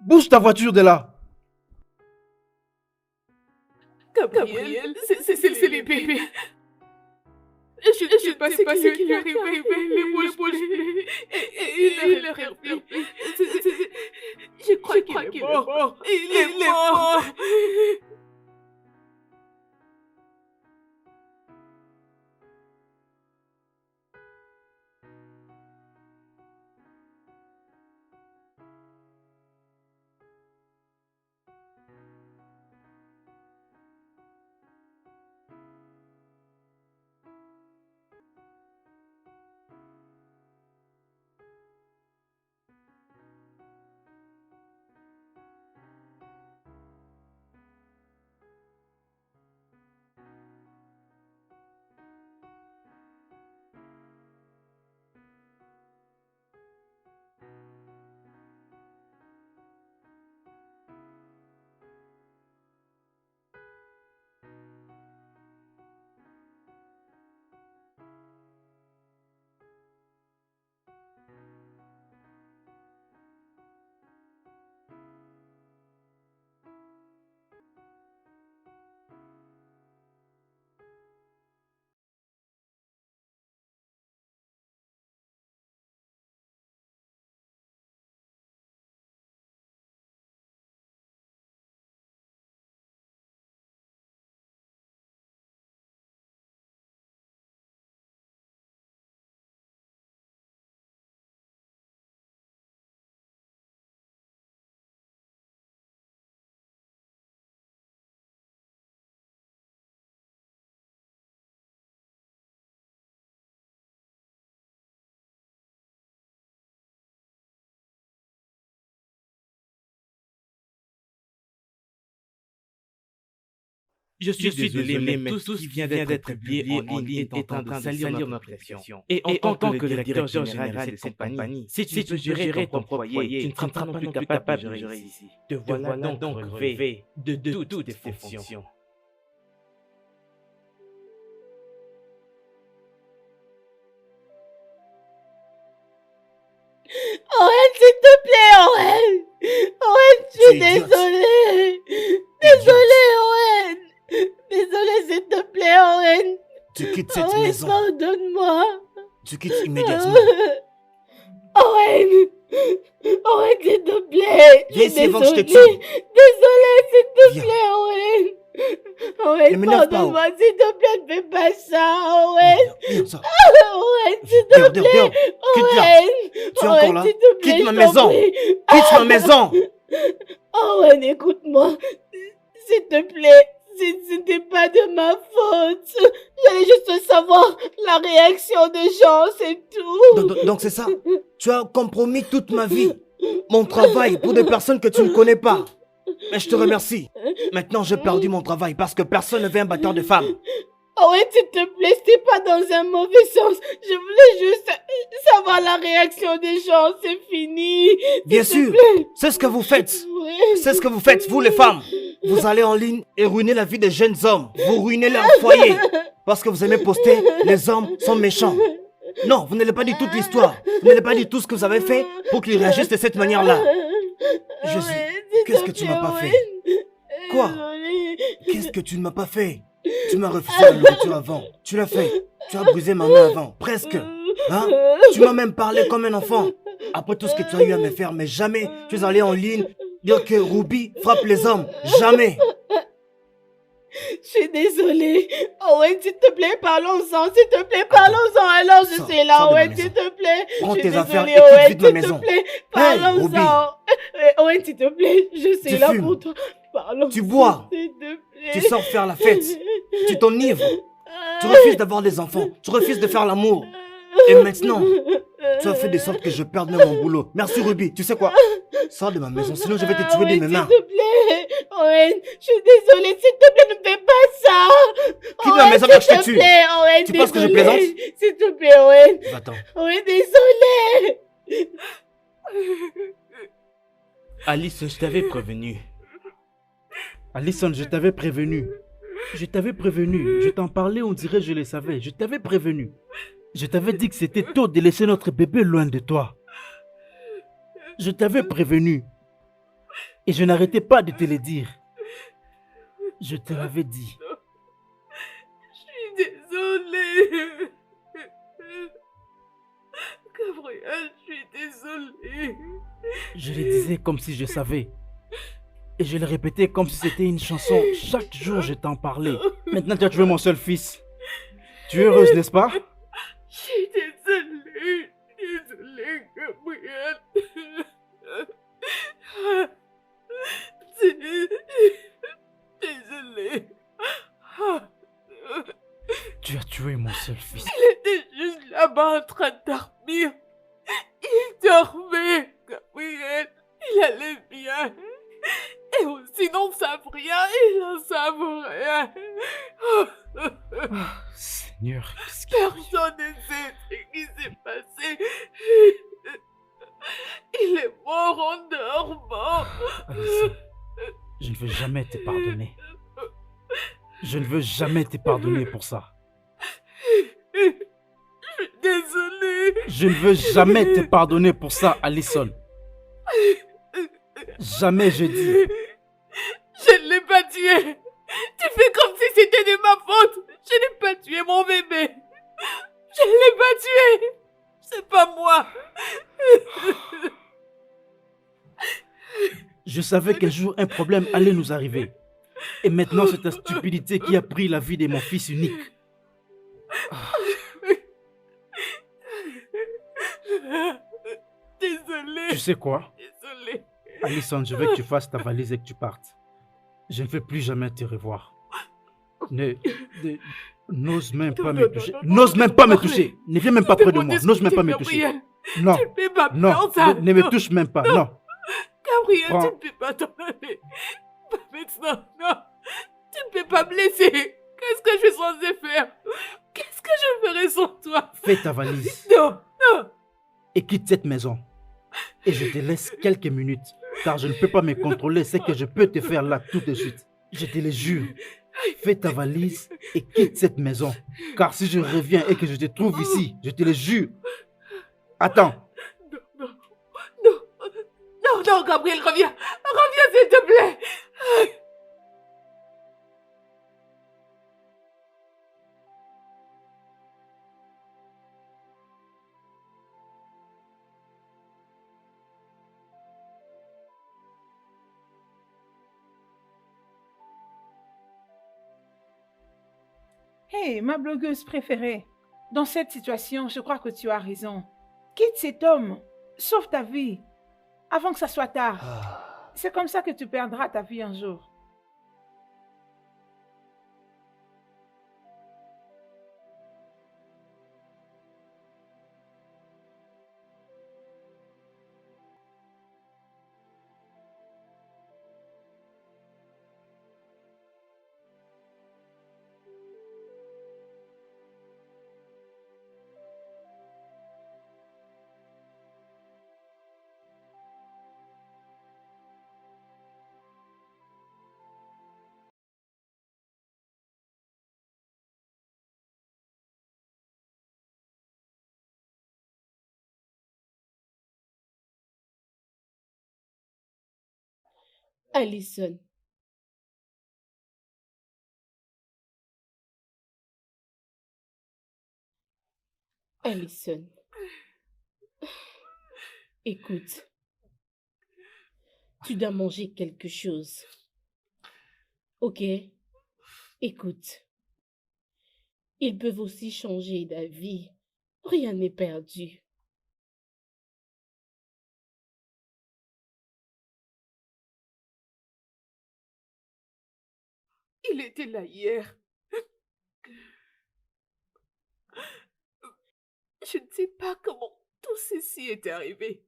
S4: Bouge ta voiture de là.
S3: Gabriel, c'est le bébé. Je ne sais pas ce qui lui est arrivé. Il ne bouge plus. Et il ne respire plus. Je crois qu'il est mort. Il est mort.
S5: Je suis désolé, mais tout ce qui vient d'être publié en ligne est en train de salir notre réputation. Et en tant que le directeur général de cette compagnie, si tu veux gérer ton propre foyer, tu ne seras pas non plus capable de gérer ici. Te voilà donc relevé de toutes tes fonctions.
S1: Owen, s'il te plaît, Owen. Owen, je suis
S2: Tu es idiote.
S1: désolée. Désolée, Owen. Désolée, s'il te plaît, Owen.
S2: Tu quittes cette
S1: Owen,
S2: maison.
S1: pardonne-moi.
S2: Tu quittes immédiatement.
S1: Owen. Owen, s'il te plaît.
S2: Viens ici avant que je te
S1: Désolée.
S2: tue.
S1: Désolée, s'il te
S2: Viens.
S1: plaît, Owen.
S2: Ne
S1: Owen,
S2: m'énerve pas,
S1: pardonne-moi, s'il te plaît, ne fais pas ça, Owen.
S2: Viens, ça.
S1: Owen, s'il te
S2: Dehors,
S1: plaît.
S2: dehors, dehors. Quitte là.
S1: Owen.
S2: Tu es encore
S1: Owen,
S2: là?
S1: s'il te plaît,
S2: Quitte ma
S1: je t'en
S2: maison.
S1: prie.
S2: Quitte ma maison.
S1: Owen, écoute-moi. S'il te plaît, c'était pas de ma faute. J'allais juste savoir la réaction des gens, c'est tout.
S2: Donc c'est ça. Tu as compromis toute ma vie. Mon travail pour des personnes que tu ne connais pas. Mais je te remercie. Maintenant, j'ai perdu mon travail parce que personne ne veut un batteur de femmes.
S1: Owen, s'il te plaît, c'était pas dans un mauvais sens. Je voulais juste savoir la réaction des gens, c'est fini.
S2: Bien
S1: S'il te
S2: sûr,
S1: plaît.
S2: c'est ce que vous faites.
S1: Oui.
S2: C'est ce que vous faites, vous les femmes. Vous allez en ligne et ruinez la vie des jeunes hommes. Vous ruinez leur foyer. Parce que vous aimez poster, les hommes sont méchants. Non, vous n'allez pas dire toute l'histoire. Vous n'allez pas dire tout ce que vous avez fait pour qu'ils réagissent de cette manière-là. Jésus,
S1: Owen, s'il
S2: qu'est-ce
S1: te
S2: que tu
S1: plaît,
S2: m'as pas
S1: Owen.
S2: fait? Quoi?
S1: Désolée.
S2: Qu'est-ce que tu ne m'as pas fait? Tu m'as refusé la nourriture avant. Tu l'as fait. Tu as brisé ma main avant. Presque. Hein? Tu m'as même parlé comme un enfant. Après tout ce que tu as eu à me faire, mais jamais tu es allé en ligne dire que Ruby frappe les hommes. Jamais.
S1: Je suis désolée. Owen, s'il te plaît, parlons-en. S'il te plaît, parlons-en. Alors, je
S2: Sors,
S1: suis là,
S2: sors de ma
S1: Owen,
S2: maison.
S1: s'il te plaît.
S2: Prends
S1: Je suis
S2: tes affaires
S1: désolée,
S2: et quitte
S1: Owen,
S2: vite ma
S1: s'il
S2: maison.
S1: te plaît,
S2: Hey, Ruby.
S1: parlons-en. Owen, s'il te plaît, je suis
S2: Tu
S1: là
S2: fumes.
S1: pour toi. Parlons.
S2: Tu bois.
S1: S'il te plaît.
S2: Tu sors faire la fête. Tu t'enivres. Tu refuses d'avoir des enfants. Tu refuses de faire l'amour. Et maintenant, tu as fait de sorte que je perde même mon boulot. Merci Ruby. Tu sais quoi? Sors de ma maison, sinon je vais te tuer de mes mains.
S1: S'il te plaît, Owen, je suis désolée, s'il te plaît, ne fais pas ça.
S2: Quitte ma maison, je te tue.
S1: Owen,
S2: Tu penses que je
S1: désolée.
S2: plaisante?
S1: S'il te plaît, Owen.
S2: Va-t'en.
S1: Owen, désolée.
S5: Alice, je t'avais prévenu.
S4: Alison, je t'avais prévenu. Je t'avais prévenu. Je t'en parlais, on dirait que je le savais. Je t'avais prévenu. Je t'avais dit que c'était tôt de laisser notre bébé loin de toi. Je t'avais prévenu. Et je n'arrêtais pas de te le dire. Je te l'avais dit.
S3: Je suis désolée. Gabriel, je suis désolée.
S4: Je le disais comme si je savais. Et je le répétais comme si c'était une chanson. Chaque jour, je t'en parlais. Maintenant, tu as tué mon seul fils. Tu es heureuse, n'est-ce pas?
S3: Je suis désolée. Désolée, Gabriel. Désolée.
S4: Tu as tué mon seul fils.
S3: Il était juste là-bas en train de dormir. Il dormait, Gabriel. Il allait bien. Et aussi n'en savent rien, ils n'en savent rien.
S4: Seigneur, qu'est-ce qui...
S3: Personne ne sait ce qui s'est passé. Il est mort en dormant.
S4: Alison, je ne veux jamais te pardonner. Je ne veux jamais te pardonner pour ça.
S3: Je suis désolée.
S4: Je ne veux jamais te pardonner pour ça, Alison. Jamais, je dis.
S3: Je ne l'ai pas tué. Tu fais comme si c'était de ma faute. Je n'ai pas tué mon bébé. Je ne l'ai pas tué. C'est pas moi.
S4: Je savais qu'un jour un problème allait nous arriver. Et maintenant, c'est ta stupidité qui a pris la vie de mon fils unique.
S3: Désolée.
S4: Tu sais quoi?
S3: Désolée.
S4: Alison, je veux que tu fasses ta valise et que tu partes. Je ne veux plus jamais te revoir. N'ose même pas me toucher. N'ose même pas me toucher. Ne viens même pas près de moi. N'ose même pas me toucher. Non,
S3: Tu ne peux pas
S4: non,
S3: faire ça.
S4: ne me touche même pas. Non.
S3: Gabriel,
S4: Prends.
S3: tu ne peux pas t'en aller. Pas maintenant, non. Tu ne peux pas me laisser. Qu'est-ce que je suis censée faire? Qu'est-ce que je ferai sans toi?
S4: Fais ta valise
S3: Non, non.
S4: et quitte cette maison. Et je te laisse quelques minutes, car je ne peux pas me contrôler ce que je peux te faire là tout de suite. Je te le jure. Fais ta valise et quitte cette maison. Car si je reviens et que je te trouve ici, je te le jure. Attends.
S3: Non, non, non, non, Gabriel, reviens. Reviens, s'il te plaît.
S6: Hey, ma blogueuse préférée, dans cette situation, je crois que tu as raison. Quitte cet homme, sauve ta vie, avant que ça soit tard. C'est comme ça que tu perdras ta vie un jour.
S1: Alison. Alison. Écoute. Tu dois manger quelque chose. Ok? Écoute. Ils peuvent aussi changer d'avis. Rien n'est perdu.
S3: Il était là hier. Je ne sais pas comment tout ceci est arrivé.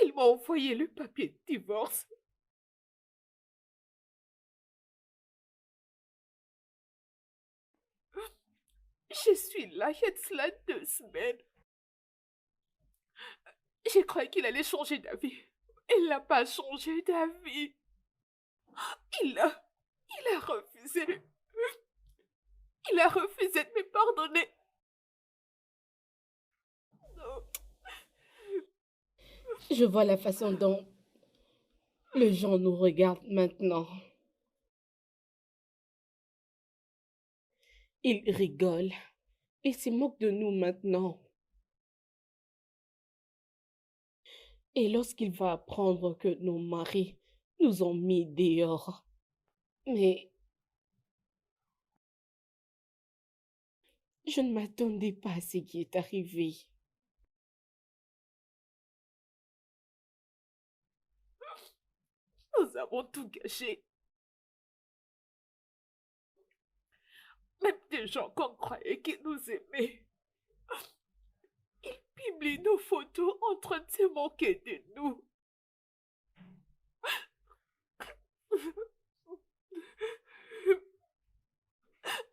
S3: Il m'a envoyé le papier de divorce. Je suis là, il y a de cela 2 semaines. J'ai cru qu'il allait changer d'avis. Il n'a pas changé d'avis. Il a refusé. Il a refusé de me pardonner.
S1: Je vois la façon dont les gens nous regardent maintenant. Ils rigolent. Ils se moquent de nous maintenant. Et lorsqu'il va apprendre que nos maris nous ont mis dehors. Mais je ne m'attendais pas à ce qui est arrivé.
S3: Nous avons tout gâché. Même des gens qu'on croyait qu'ils nous aimaient. Ils publient nos photos en train de se moquer de nous.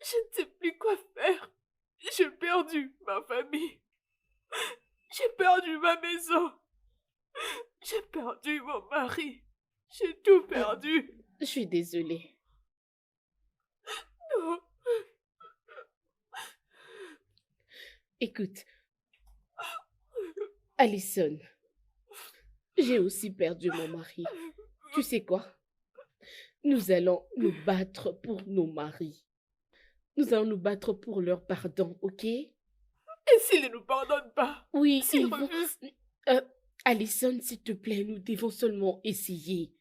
S3: Je ne sais plus quoi faire. J'ai perdu ma famille. J'ai perdu ma maison. J'ai perdu mon mari. J'ai tout perdu.
S1: Je suis désolée.
S3: Non.
S1: Écoute, Alison, j'ai aussi perdu mon mari. Tu sais quoi? Nous allons nous battre pour nos maris. Nous allons nous battre pour leur pardon, ok?
S3: Et s'ils ne nous pardonnent pas?
S1: Oui,
S3: S'ils
S1: ils vont...
S3: refusent?
S1: Alison, s'il te plaît, nous devons seulement essayer.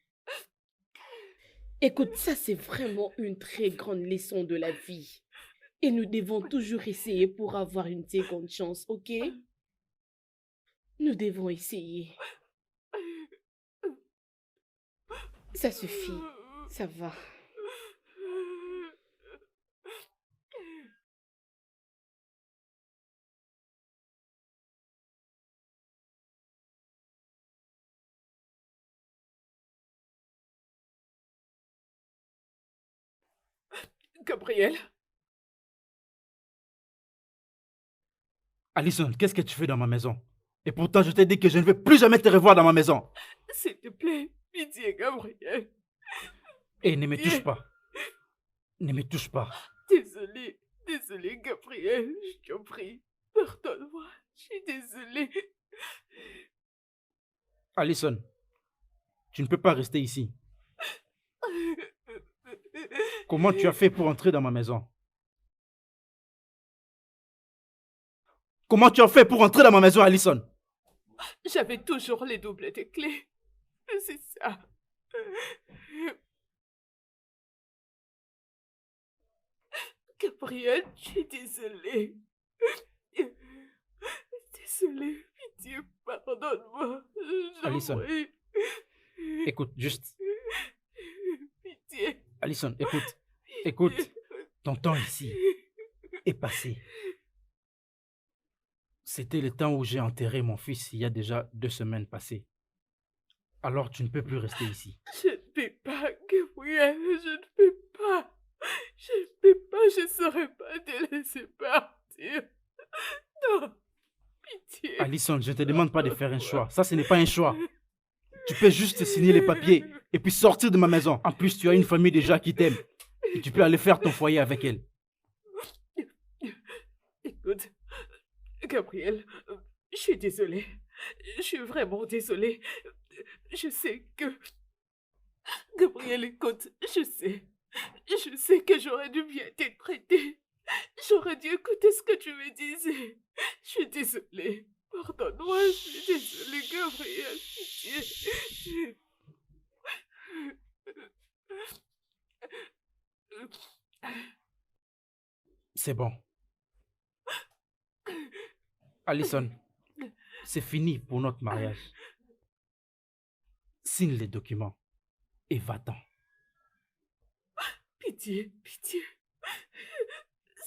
S1: Écoute, ça c'est vraiment une très grande leçon de la vie. Et nous devons toujours essayer pour avoir une seconde chance, ok? Nous devons essayer. Ça suffit, ça va.
S3: Gabriel,
S4: Alison, qu'est-ce que tu fais dans ma maison? Et pourtant, je t'ai dit que je ne veux plus jamais te revoir dans ma maison.
S3: s'il te plaît, pitié, Gabriel.
S4: Et ne me touche pas. Ne me touche pas.
S3: Désolée, Gabriel, je t'en prie. Pardonne-moi, je suis désolée.
S4: Alison, tu ne peux pas rester ici. Comment tu as fait pour entrer dans ma maison? Comment tu as fait pour entrer dans ma maison, Alison?
S3: J'avais toujours les doubles des clés. C'est ça. Gabriel, je suis désolée. Désolée, pitié, pardonne-moi. J'en
S4: Alison.
S3: prie.
S4: Écoute, juste.
S3: Pitié.
S4: Alison, écoute. Écoute. Ton temps ici est passé. C'était le temps où j'ai enterré mon fils il y a déjà 2 semaines passées. Alors tu ne peux plus rester ici.
S3: Je ne peux pas, Gabriel, je ne peux pas. Je ne peux pas, je ne saurais pas te laisser partir. Non, pitié.
S4: Alison, je ne te demande pas de faire un choix. Ça, ce n'est pas un choix. Tu peux juste signer les papiers et puis sortir de ma maison. En plus, tu as une famille déjà qui t'aime. Et tu peux aller faire ton foyer avec elle.
S3: Écoute, Gabriel, je suis désolée. Je suis vraiment désolée. Je sais que... Gabriel, écoute, je sais que j'aurais dû bien t'être traitée. J'aurais dû écouter ce que tu me disais. Je suis désolée. Pardonne-moi, je suis désolée, Gabriel. Pitié.
S4: C'est bon. Alison, c'est fini pour notre mariage. Signe les documents et va-t'en.
S3: Pitié, pitié.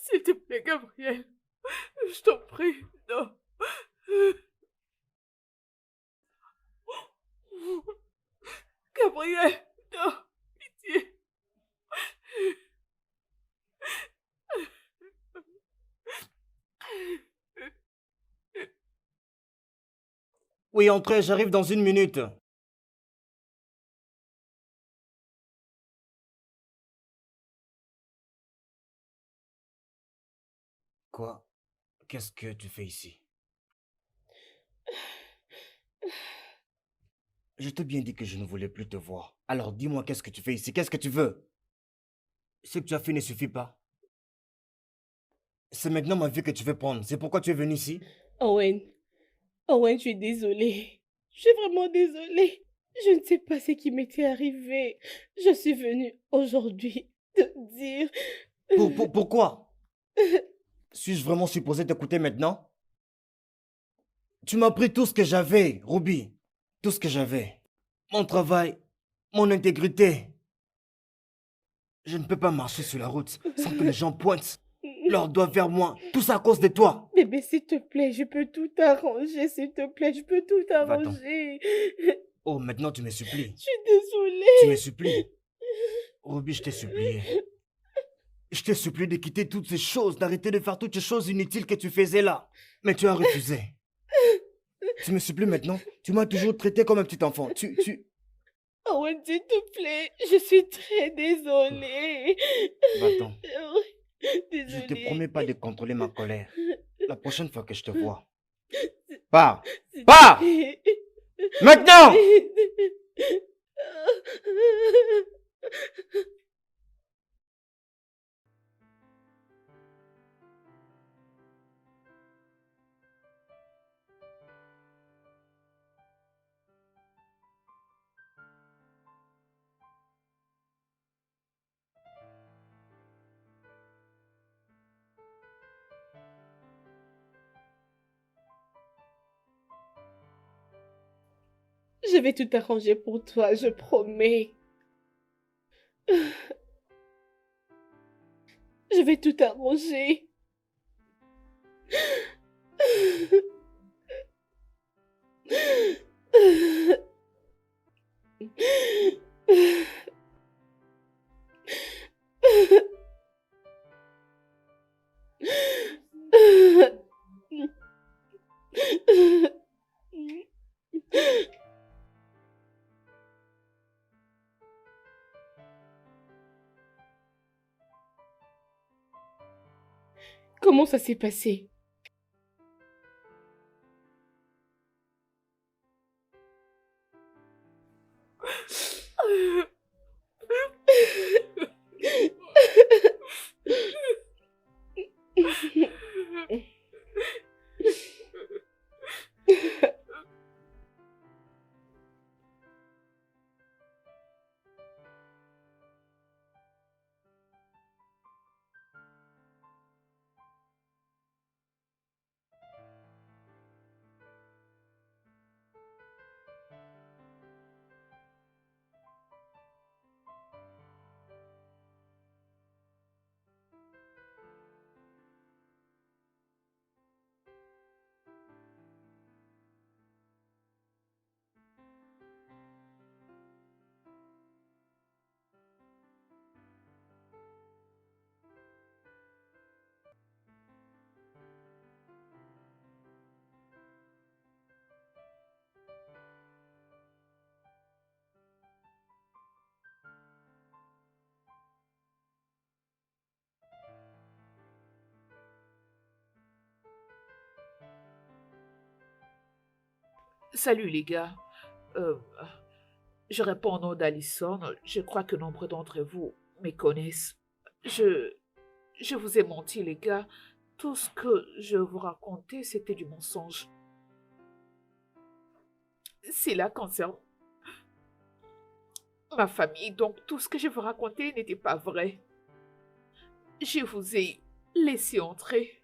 S3: S'il te plaît, Gabriel. Je t'en prie, non. Gabriel, non, pitié.
S2: Oui, entrez, j'arrive dans 1 minute. Quoi? Qu'est-ce que tu fais ici? Je t'ai bien dit que je ne voulais plus te voir. Alors dis-moi, qu'est-ce que tu fais ici? Qu'est-ce que tu veux? Ce que tu as fait ne suffit pas. C'est maintenant ma vie que tu veux prendre. C'est pourquoi tu es venu ici?
S1: Owen, Owen, je suis désolée. Je suis vraiment désolée. Je ne sais pas ce qui m'était arrivé. Je suis venue aujourd'hui te dire...
S2: Pourquoi? Suis-je vraiment supposé t'écouter maintenant? Tu m'as pris tout ce que j'avais, Ruby. Tout ce que j'avais. Mon travail, mon intégrité. Je ne peux pas marcher sur la route sans que les gens pointent leurs doigts vers moi. Tout ça à cause de toi.
S1: Bébé, s'il te plaît, je peux tout arranger, s'il te plaît, je peux tout
S2: Va-t'en.
S1: arranger.
S2: Oh, maintenant tu me supplies.
S1: Je suis désolée.
S2: Tu me supplies. Ruby, je t'ai supplié. Je t'ai supplié de quitter toutes ces choses, d'arrêter de faire toutes ces choses inutiles que tu faisais là. Mais tu as refusé. Tu me supplies maintenant. Tu m'as toujours traité comme un petit enfant.
S1: Owen, s'il te plaît, je suis très désolée.
S2: Va-t'en.
S1: Désolée.
S2: Je te promets pas de contrôler ma colère. La prochaine fois que je te vois. Pars! Pars! Maintenant!
S1: Je vais tout arranger pour toi, je promets. Je vais tout arranger. Comment ça s'est passé?
S3: Salut les gars. Euh, je réponds au nom d'Alison. Je crois que nombre d'entre vous me connaissent. Je vous ai menti les gars. Tout ce que je vous racontais, c'était du mensonge. Cela concerne ma famille, donc tout ce que je vous racontais n'était pas vrai. Je vous ai laissé entrer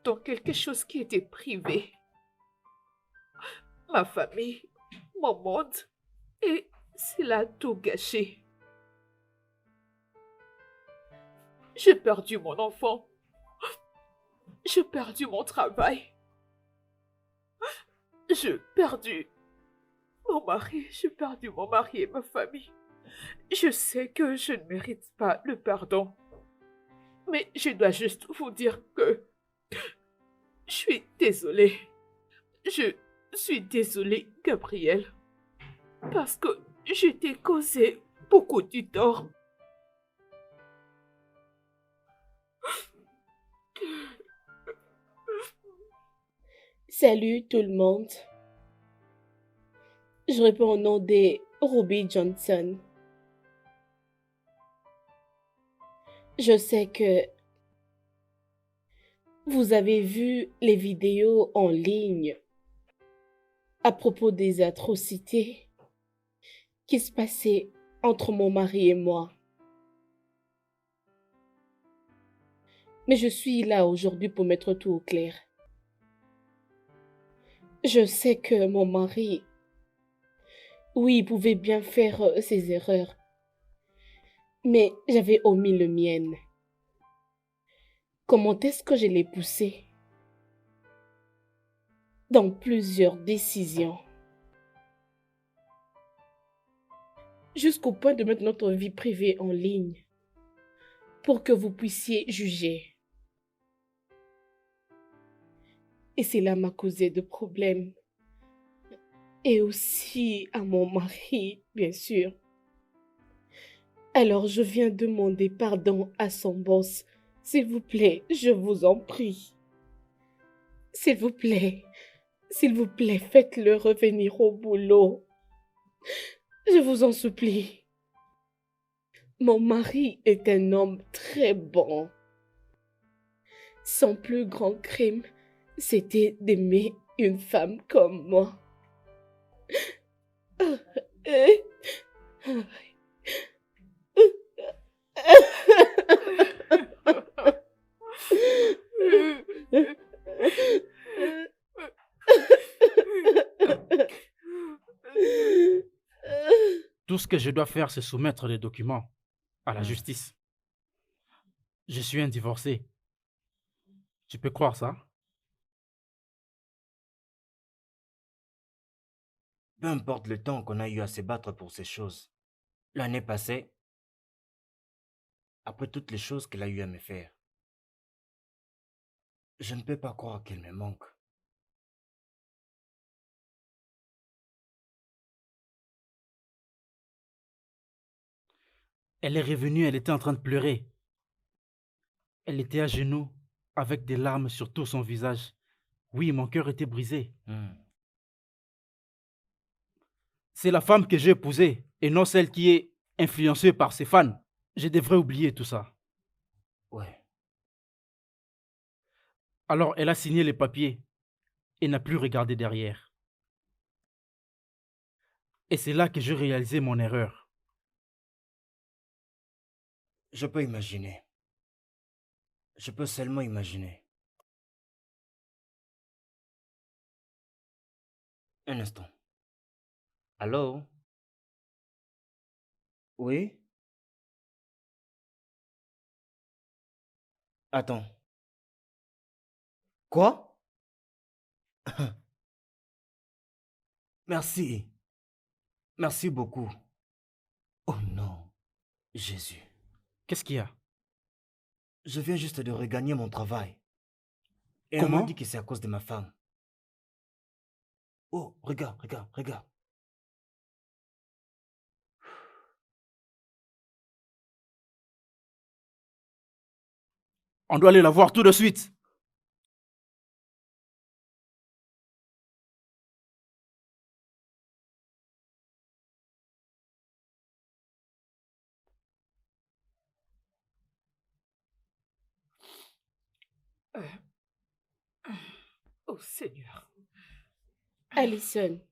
S3: dans quelque chose qui était privé. Ma famille, mon monde, et cela a tout gâché. J'ai perdu mon enfant. J'ai perdu mon travail. J'ai perdu mon mari. J'ai perdu mon mari et ma famille. Je sais que je ne mérite pas le pardon. Mais je dois juste vous dire que je suis désolée. Je suis désolée, Gabriel. Parce que je t'ai causé beaucoup de tort.
S1: Salut tout le monde. Je réponds au nom de Ruby Johnson. Je sais que vous avez vu les vidéos en ligne à propos des atrocités qui se passaient entre mon mari et moi. Mais je suis là aujourd'hui pour mettre tout au clair. Je sais que mon mari, oui, il pouvait bien faire ses erreurs, mais j'avais omis le mien. Comment est-ce que je l'ai poussé dans plusieurs décisions, jusqu'au point de mettre notre vie privée en ligne pour que vous puissiez juger. Et cela m'a causé de problèmes. Et aussi à mon mari, bien sûr. Alors je viens demander pardon à son boss. S'il vous plaît, je vous en prie. S'il vous plaît, faites-le revenir au boulot. Je vous en supplie. Mon mari est un homme très bon. Son plus grand crime, c'était d'aimer une femme comme moi.
S4: Tout ce que je dois faire, c'est soumettre les documents à la justice. Je suis un divorcé. Tu peux croire ça?
S2: Peu importe le temps qu'on a eu à se battre pour ces choses. L'année passée, après toutes les choses qu'elle a eu à me faire, je ne peux pas croire qu'elle me manque.
S4: Elle est revenue, elle était en train de pleurer. Elle était à genoux, avec des larmes sur tout son visage. Oui, mon cœur était brisé. C'est la femme que j'ai épousée, et non celle qui est influencée par ses fans. Je devrais oublier tout ça.
S2: Ouais.
S4: Alors elle a signé les papiers et n'a plus regardé derrière. Et c'est là que j'ai réalisé mon erreur.
S2: Je peux imaginer. Je peux seulement imaginer. Un instant. Allô? Oui? Attends. Quoi? Merci. Merci beaucoup. Oh non, Jésus.
S4: Qu'est-ce qu'il y a?
S2: Je viens juste de regagner mon travail. Et on
S4: Comment?
S2: m'a dit que c'est à cause de ma femme. Oh, regarde, regarde, regarde.
S4: On doit aller la voir tout de suite.
S3: Oh Seigneur.
S1: Allison,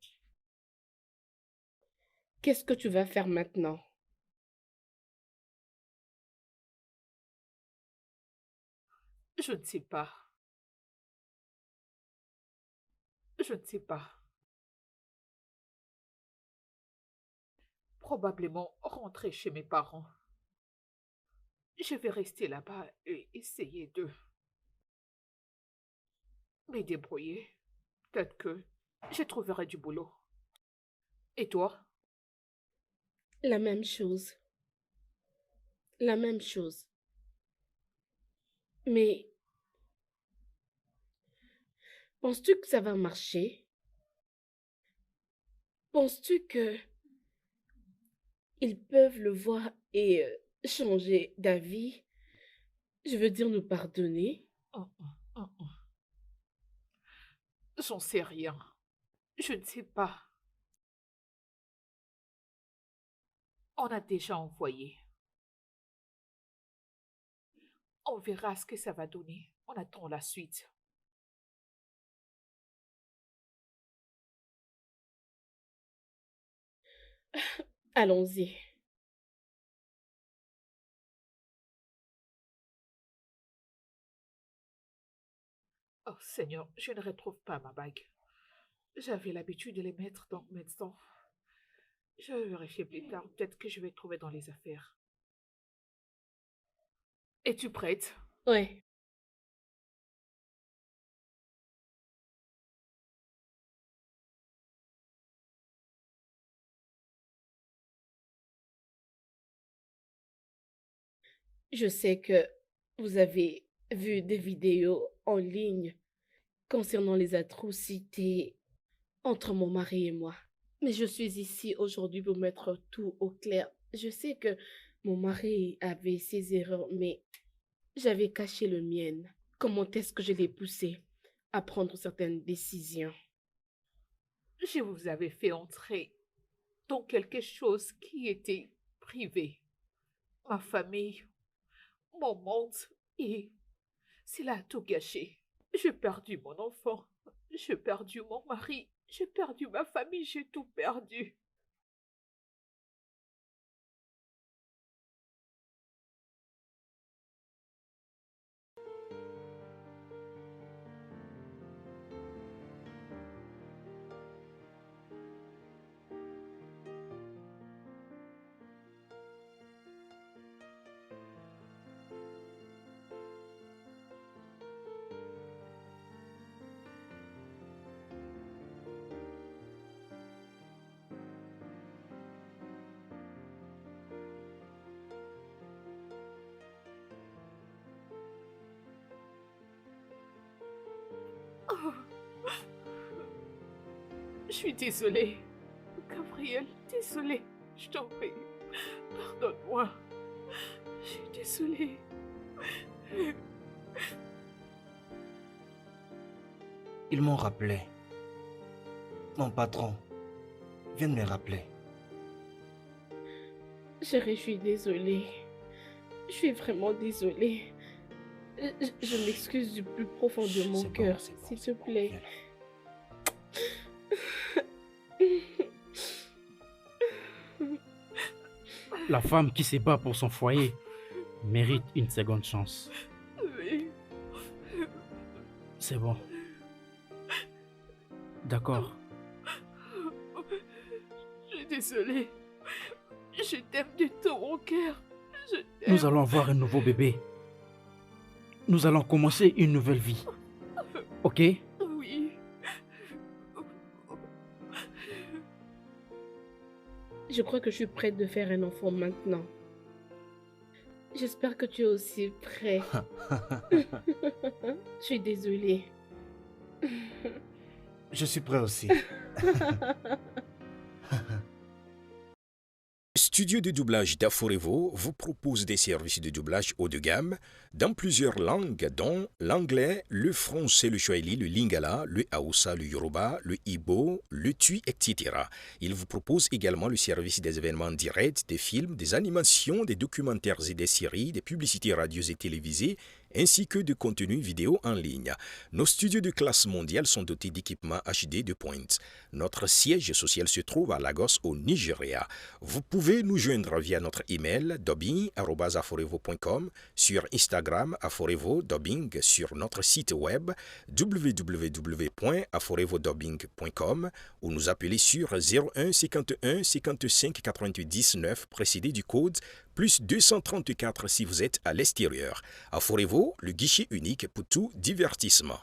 S1: qu'est-ce que tu vas faire maintenant?
S3: Je ne sais pas. Je ne sais pas. Probablement rentrer chez mes parents. Je vais rester là-bas et essayer de me débrouiller. Peut-être que je trouverai du boulot. Et toi?
S1: La même chose. La même chose. Mais penses-tu que ça va marcher? Penses-tu que ils peuvent le voir et changer d'avis? Je veux dire nous pardonner.
S3: Oh, oh, oh, oh. J'en sais rien. Je ne sais pas. On a déjà envoyé. On verra ce que ça va donner. On attend la suite.
S1: Allons-y.
S3: Oh Seigneur, je ne retrouve pas ma bague. J'avais l'habitude de les mettre dans maintenant. Je vais vérifier plus tard. Peut-être que je vais trouver dans les affaires. Es-tu prête?
S1: Ouais. Je sais que vous avez vu des vidéos en ligne concernant les atrocités entre mon mari et moi. Mais je suis ici aujourd'hui pour mettre tout au clair. Je sais que mon mari avait ses erreurs, mais j'avais caché le mien. Comment est-ce que je l'ai poussé à prendre certaines décisions?
S3: Je vous avais fait entrer dans quelque chose qui était privé. Ma famille, mon monde, et cela a tout gâché. J'ai perdu mon enfant, j'ai perdu mon mari, j'ai perdu ma famille, j'ai tout perdu. Oh. Je suis désolée. Gabriel, désolée. Je t'en prie. Pardonne-moi. Je suis désolée.
S2: Ils m'ont rappelé. Mon patron vient de me rappeler.
S1: Chérie, je suis désolée. Je suis vraiment désolée. Je m'excuse du plus profond de mon
S2: C'est bon,
S1: cœur,
S2: c'est bon,
S1: s'il te
S2: c'est bon.
S1: plaît.
S4: La femme qui se bat pour son foyer mérite une seconde chance.
S3: Oui.
S4: C'est bon. D'accord.
S3: Je suis désolée. Je t'aime de tout mon cœur. Je t'aime.
S4: Nous allons avoir un nouveau bébé. Nous allons commencer une nouvelle vie. Ok?
S3: Oui.
S1: Je crois que je suis prête de faire un enfant maintenant. J'espère que tu es aussi prêt. Je suis désolée.
S2: Je suis prêt aussi.
S7: Studio de doublage d'Aforevo vous propose des services de doublage haut de gamme dans plusieurs langues, dont l'anglais, le français, le swahili, le lingala, le hausa, le yoruba, le igbo, le tui, etc. Il vous propose également le service des événements directs, des films, des animations, des documentaires et des séries, des publicités radio et télévisées, ainsi que de contenus vidéo en ligne. Nos studios de classe mondiale sont dotés d'équipements HD de pointe. Notre siège social se trouve à Lagos, au Nigeria. Vous pouvez nous joindre via notre email dubbing@aforevo.com, sur Instagram Aforevo Dubbing, sur notre site web www.aforevodubbing.com ou nous appeler sur 01 51 55 88 19 précédé du code plus 234 si vous êtes à l'extérieur. Aforevo, le guichet unique pour tout divertissement.